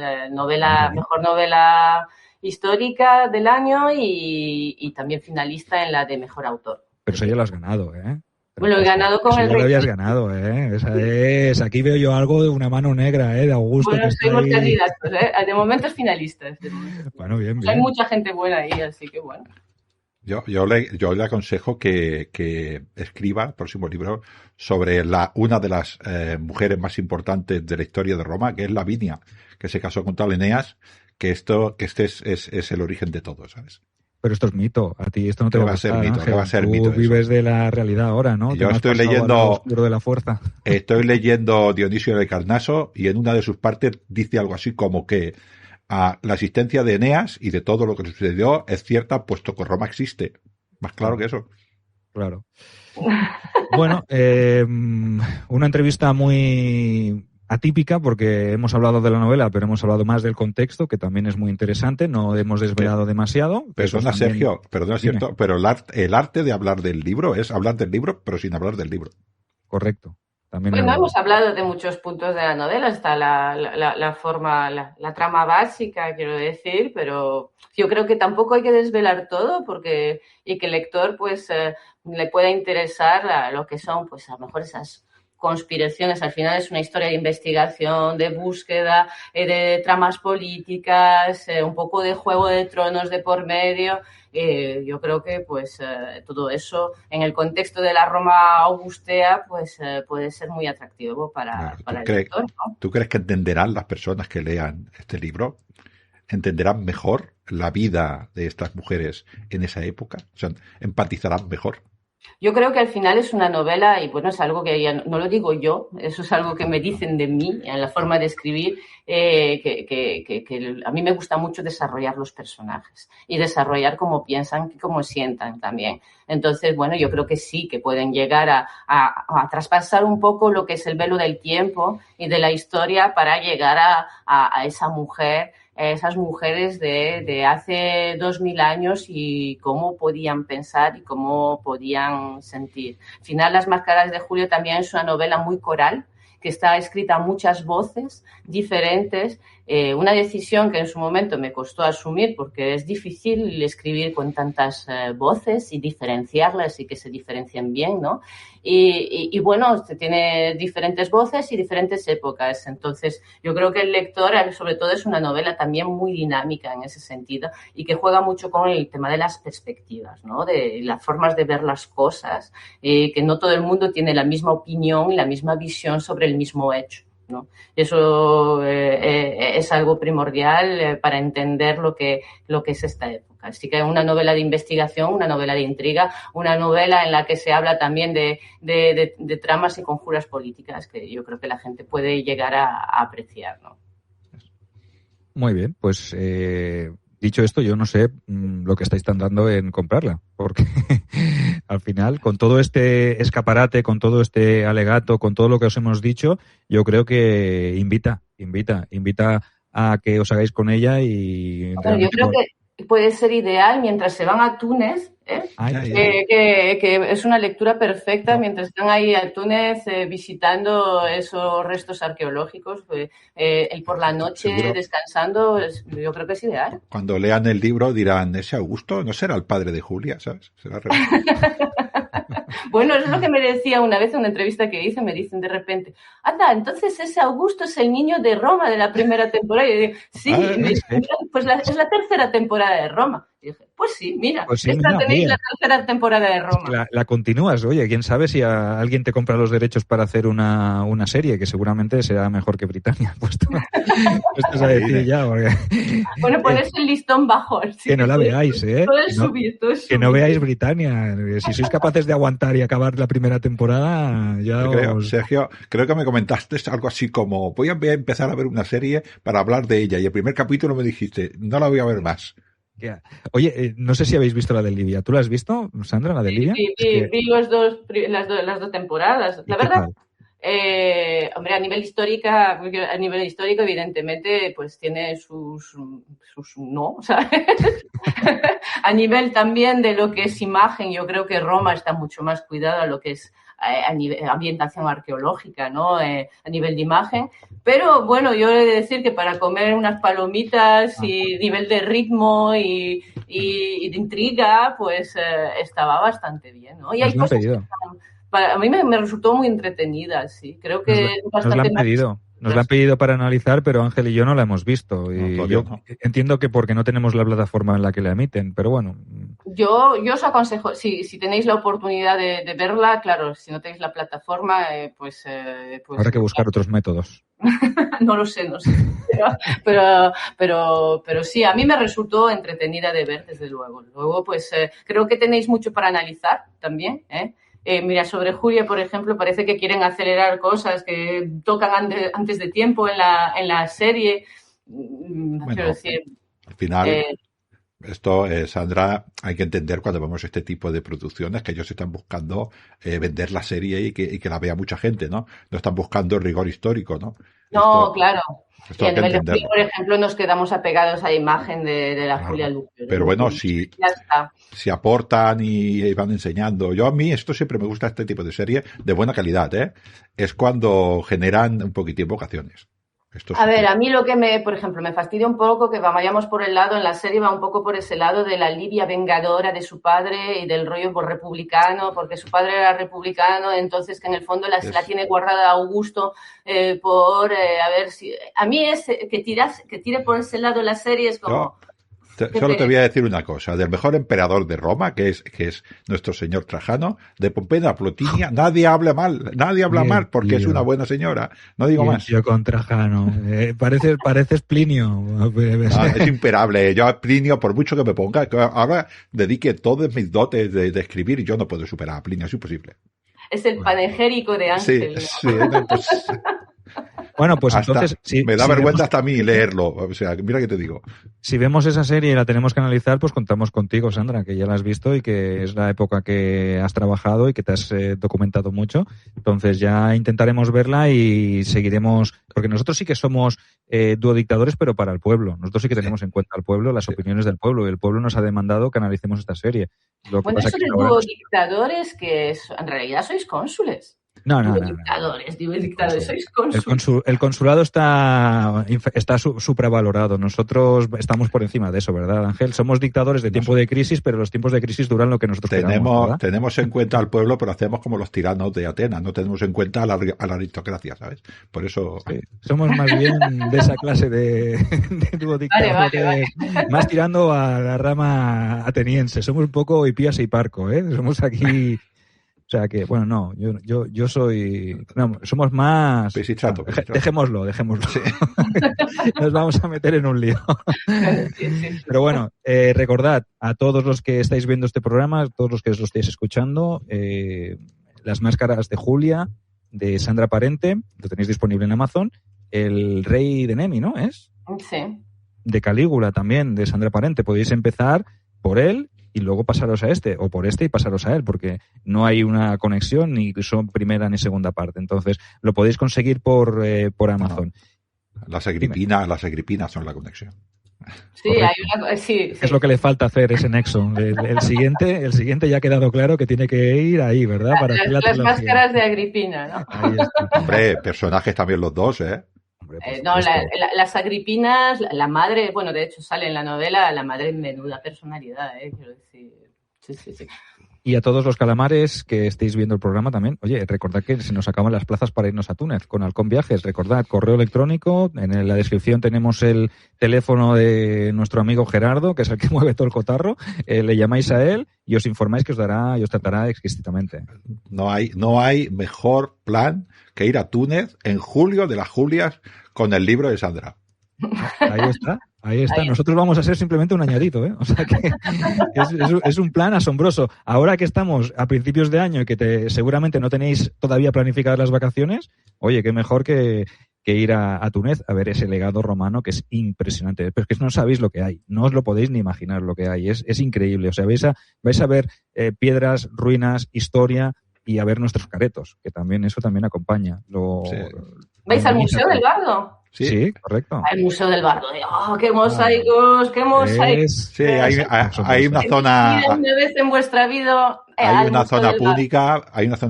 mejor novela histórica del año y también finalista en la de mejor autor. Pero eso ya lo has ganado, ¿eh? Bueno, he ganado con el Rey. Lo habías ganado, ¿eh? Esa es. Aquí veo yo algo de una mano negra, ¿eh? De Augusto. Bueno, somos candidatos, ¿eh? De momento es finalista. Bueno, bien. Hay mucha gente buena ahí, así que bueno. Yo le aconsejo que escriba el próximo libro sobre una de las mujeres más importantes de la historia de Roma, que es Lavinia, que se casó con tal Eneas, que este es el origen de todo, ¿sabes? Pero esto es mito. A ti esto no te va a ser mito. ¿Qué va a ser Tú mito? Vives de la realidad ahora, ¿no? Yo estoy leyendo de la fuerza. Estoy leyendo Dionisio de Carnaso y en una de sus partes dice algo así como que la existencia de Eneas y de todo lo que sucedió es cierta, puesto que Roma existe. Más claro que eso. Claro. Bueno, una entrevista muy atípica porque hemos hablado de la novela, pero hemos hablado más del contexto, que también es muy interesante. No hemos desvelado demasiado. Perdona, también... Sergio, perdona, cierto, pero el arte de hablar del libro es hablar del libro, pero sin hablar del libro. Correcto. También bueno, hemos hablado de muchos puntos de la novela, está la forma, la trama básica, quiero decir, pero yo creo que tampoco hay que desvelar todo y que el lector pues le pueda interesar lo que son pues a lo mejor esas conspiraciones. Al final es una historia de investigación, de búsqueda, de tramas políticas, un poco de Juego de Tronos de por medio. Yo creo que pues todo eso en el contexto de la Roma augustea pues puede ser muy atractivo para el lector, ¿no? ¿Tú crees que entenderán las personas que lean este libro? ¿Entenderán mejor la vida de estas mujeres en esa época? O sea, ¿empatizarán mejor? Yo creo que al final es una novela, y bueno, es algo que ya no lo digo yo, eso es algo que me dicen de mí, en la forma de escribir, que a mí me gusta mucho desarrollar los personajes y desarrollar cómo piensan y cómo sientan también. Entonces, bueno, yo creo que sí, que pueden llegar a traspasar un poco lo que es el velo del tiempo y de la historia para llegar a esa mujer, esas mujeres de hace 2000 años y cómo podían pensar y cómo podían sentir. Al final, Las Máscaras de Julio también es una novela muy coral, que está escrita a muchas voces diferentes, una decisión que en su momento me costó asumir porque es difícil escribir con tantas voces y diferenciarlas y que se diferencien bien, ¿no? Y bueno, tiene diferentes voces y diferentes épocas. Entonces, yo creo que el lector, sobre todo, es una novela también muy dinámica en ese sentido y que juega mucho con el tema de las perspectivas, ¿no? De las formas de ver las cosas, que no todo el mundo tiene la misma opinión y la misma visión sobre el mismo hecho, ¿no? Eso es algo primordial para entender lo que es esta época. Así que una novela de investigación, una novela de intriga, una novela en la que se habla también de tramas y conjuras políticas que yo creo que la gente puede llegar a apreciar, ¿no? Muy bien, pues dicho esto, yo no sé lo que estáis tardando en comprarla, porque al final, con todo este escaparate, con todo este alegato, con todo lo que os hemos dicho, yo creo que invita a que os hagáis con ella y... Bueno, yo creo que puede ser ideal mientras se van a Túnez, que es una lectura perfecta mientras están ahí a Túnez visitando esos restos arqueológicos, y por la noche seguro, descansando, yo creo que es ideal. Cuando lean el libro dirán, ese Augusto no será el padre de Julia, ¿sabes? Será Bueno, es lo que me decía una vez en una entrevista que hice, me dicen de repente, anda, entonces ese Augusto es el niño de Roma de la primera temporada. Y yo digo, sí, pues es la tercera temporada de Roma. Y dije, pues sí, mira, tenéis la tercera temporada de Roma. La continúas, oye, quién sabe si alguien te compra los derechos para hacer una serie, que seguramente será mejor que Britannia. Puesto a decir ya, porque... Bueno, ponerse el listón bajo. Que no la veáis, ¿eh? Todo es subir. Que no veáis Britannia. Si sois capaces de aguantar y acabar la primera temporada, ya Sergio, creo que me comentaste algo así como, voy a empezar a ver una serie para hablar de ella, y el primer capítulo me dijiste, no la voy a ver más. Oye, no sé si habéis visto la de Libia. ¿Tú la has visto, Sandra, la de Libia? Sí, vi las dos temporadas. La verdad, hombre, a nivel histórico, evidentemente, pues tiene sus no, ¿sabes? A nivel también de lo que es imagen, yo creo que Roma está mucho más cuidada a lo que es a nivel ambientación arqueológica, ¿no? A nivel de imagen. Pero bueno, yo he de decir que para comer unas palomitas y nivel de ritmo y de intriga, pues estaba bastante bien, ¿no? Y hay cosas que a mí me resultó muy entretenida, sí. Creo que bastante nos la han pedido para analizar, pero Ángel y yo no la hemos visto. Y yo entiendo que porque no tenemos la plataforma en la que la emiten, pero bueno. Yo os aconsejo, si tenéis la oportunidad de verla, claro, si no tenéis la plataforma, pues habrá que buscar otros métodos. No lo sé. Pero sí, a mí me resultó entretenida de ver, desde luego. Luego, pues creo que tenéis mucho para analizar también, ¿eh? Mira, sobre Julia, por ejemplo, parece que quieren acelerar cosas que tocan antes de tiempo en la serie. Bueno, quiero decir, al final, esto, Sandra, hay que entender cuando vemos este tipo de producciones que ellos están buscando vender la serie y que la vea mucha gente, ¿no? No están buscando rigor histórico, ¿no? No, claro. Esto Y a hay que nivel de entenderlo. Julia, por ejemplo, nos quedamos apegados a la imagen de la Claro. Julia Lucio. Pero bueno, si Ya está. aportan y van enseñando. A mí esto siempre me gusta, este tipo de serie de buena calidad, ¿eh? Es cuando generan un poquitín vocaciones. Esto A sí ver, que- a mí lo que por ejemplo, me fastidia un poco que vayamos por el lado, en la serie va un poco por ese lado de la Libia vengadora de su padre y del rollo por republicano, porque su padre era republicano, entonces que en el fondo la tiene guardada Augusto por, a ver si... A mí es que tire por ese lado la serie es como... Solo te voy a decir una cosa, del mejor emperador de Roma, que es nuestro señor Trajano, de Pompeya a Plotinia, nadie habla mal, porque es una buena señora, no digo más. Yo con Trajano, pareces Plinio. Es imperable, yo a Plinio, por mucho que me ponga, que ahora dedique todos mis dotes de escribir, y yo no puedo superar a Plinio, es imposible. Es el panegérico de Ángel. Sí, no, pues... Bueno, pues hasta entonces... me da vergüenza hasta a mí leerlo, o sea, mira que te digo. Si vemos esa serie y la tenemos que analizar, pues contamos contigo, Sandra, que ya la has visto y que es la época que has trabajado y que te has documentado mucho. Entonces ya intentaremos verla y seguiremos, porque nosotros sí que somos duodictadores, pero para el pueblo. Nosotros sí que tenemos en cuenta al pueblo, las opiniones del pueblo, y el pueblo nos ha demandado que analicemos esta serie. Lo que Bueno, pasa eso que de ahora duodictadores, que en realidad sois cónsules. No. Dictadores, sois cónsules. El consulado está supravalorado. Nosotros estamos por encima de eso, ¿verdad, Ángel? Somos dictadores de tiempo de crisis, pero los tiempos de crisis duran lo que nosotros queramos, tenemos en cuenta al pueblo, pero hacemos como los tiranos de Atenas, no tenemos en cuenta a la aristocracia, ¿sabes? Por eso... Sí, somos más bien de esa clase de duodictadores, vale. más tirando a la rama ateniense. Somos un poco Hipías y Parco, ¿eh? Somos aquí... O sea que, bueno, no, yo soy... No, somos más... Pisistrato. Dejémoslo. Sí. Nos vamos a meter en un lío. Sí. Pero bueno, recordad a todos los que estáis viendo este programa, a todos los que lo estáis escuchando, Las máscaras de Julia, de Sandra Parente, lo tenéis disponible en Amazon. El Rey de Nemi, ¿no? ¿Es? Sí. De Calígula también, de Sandra Parente. Podéis empezar por él y luego pasaros a este, o por este y pasaros a él, porque no hay una conexión ni son primera ni segunda parte. Entonces, lo podéis conseguir por Amazon. No. Las Agripinas son la conexión. Sí, sí. Es lo que le falta hacer, ese nexo. El siguiente ya ha quedado claro que tiene que ir ahí, ¿verdad? Para hacer las máscaras de Agripina, ¿no? Ahí está. Hombre, personajes también los dos, ¿eh? No, las Agripinas, la madre, bueno, de hecho sale en la novela, la madre menuda personalidad, quiero decir. Sí. Y a todos los calamares que estéis viendo el programa también, oye, recordad que se nos acaban las plazas para irnos a Túnez con Halcón Viajes. Recordad, correo electrónico, en la descripción tenemos el teléfono de nuestro amigo Gerardo, que es el que mueve todo el cotarro. Le llamáis a él y os informáis que os tratará exquisitamente. No hay mejor plan que ir a Túnez en julio de las Julias con el libro de Sandra. Ahí está. Nosotros vamos a ser simplemente un añadido, ¿eh? O sea que es un plan asombroso. Ahora que estamos a principios de año y que seguramente no tenéis todavía planificadas las vacaciones, oye, qué mejor que ir a Túnez a ver ese legado romano que es impresionante. Pero es que no sabéis lo que hay. No os lo podéis ni imaginar lo que hay. Es increíble. O sea, vais a ver piedras, ruinas, historia y a ver nuestros caretos, que eso también acompaña. ¿Vais al Museo del Bardo? Sí, correcto. Al Museo del Bardo. ¡Oh, qué mosaicos! ¡Qué mosaicos! Sí, hay una zona... Una vez en vuestra vida... Hay una zona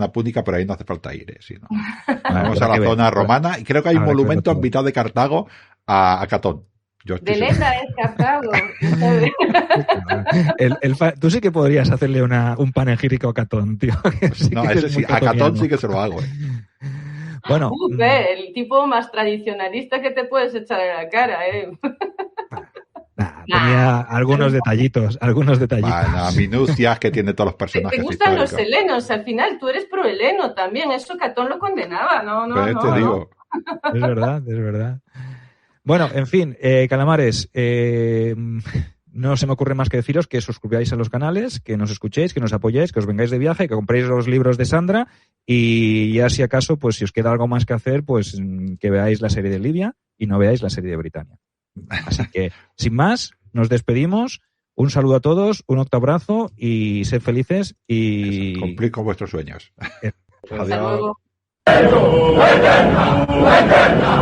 pública, pero ahí no hace falta ir, ¿no? Vamos a la zona romana y creo que hay un monumento en mitad de Cartago a Catón. De Lenda es Cartago. Tú sí que podrías hacerle un panegírico a Catón, tío. A Catón sí que se lo hago. Bueno, el tipo más tradicionalista que te puedes echar en la cara, tenía algunos detallitos. Minucias que tiene todos los personajes. Te gustan los helenos, al final tú eres pro heleno también, eso Catón lo condenaba, no. Digo. Es verdad. Bueno, en fin, calamares, no se me ocurre más que deciros que suscribáis a los canales, que nos escuchéis, que nos apoyéis, que os vengáis de viaje, que compréis los libros de Sandra y ya si acaso, pues si os queda algo más que hacer, pues que veáis la serie de Libia y no veáis la serie de Britania. Así que, sin más, nos despedimos. Un saludo a todos, un octoabrazo y sed felices y... Cumplir con vuestros sueños. Hasta luego. Eterna, eterna,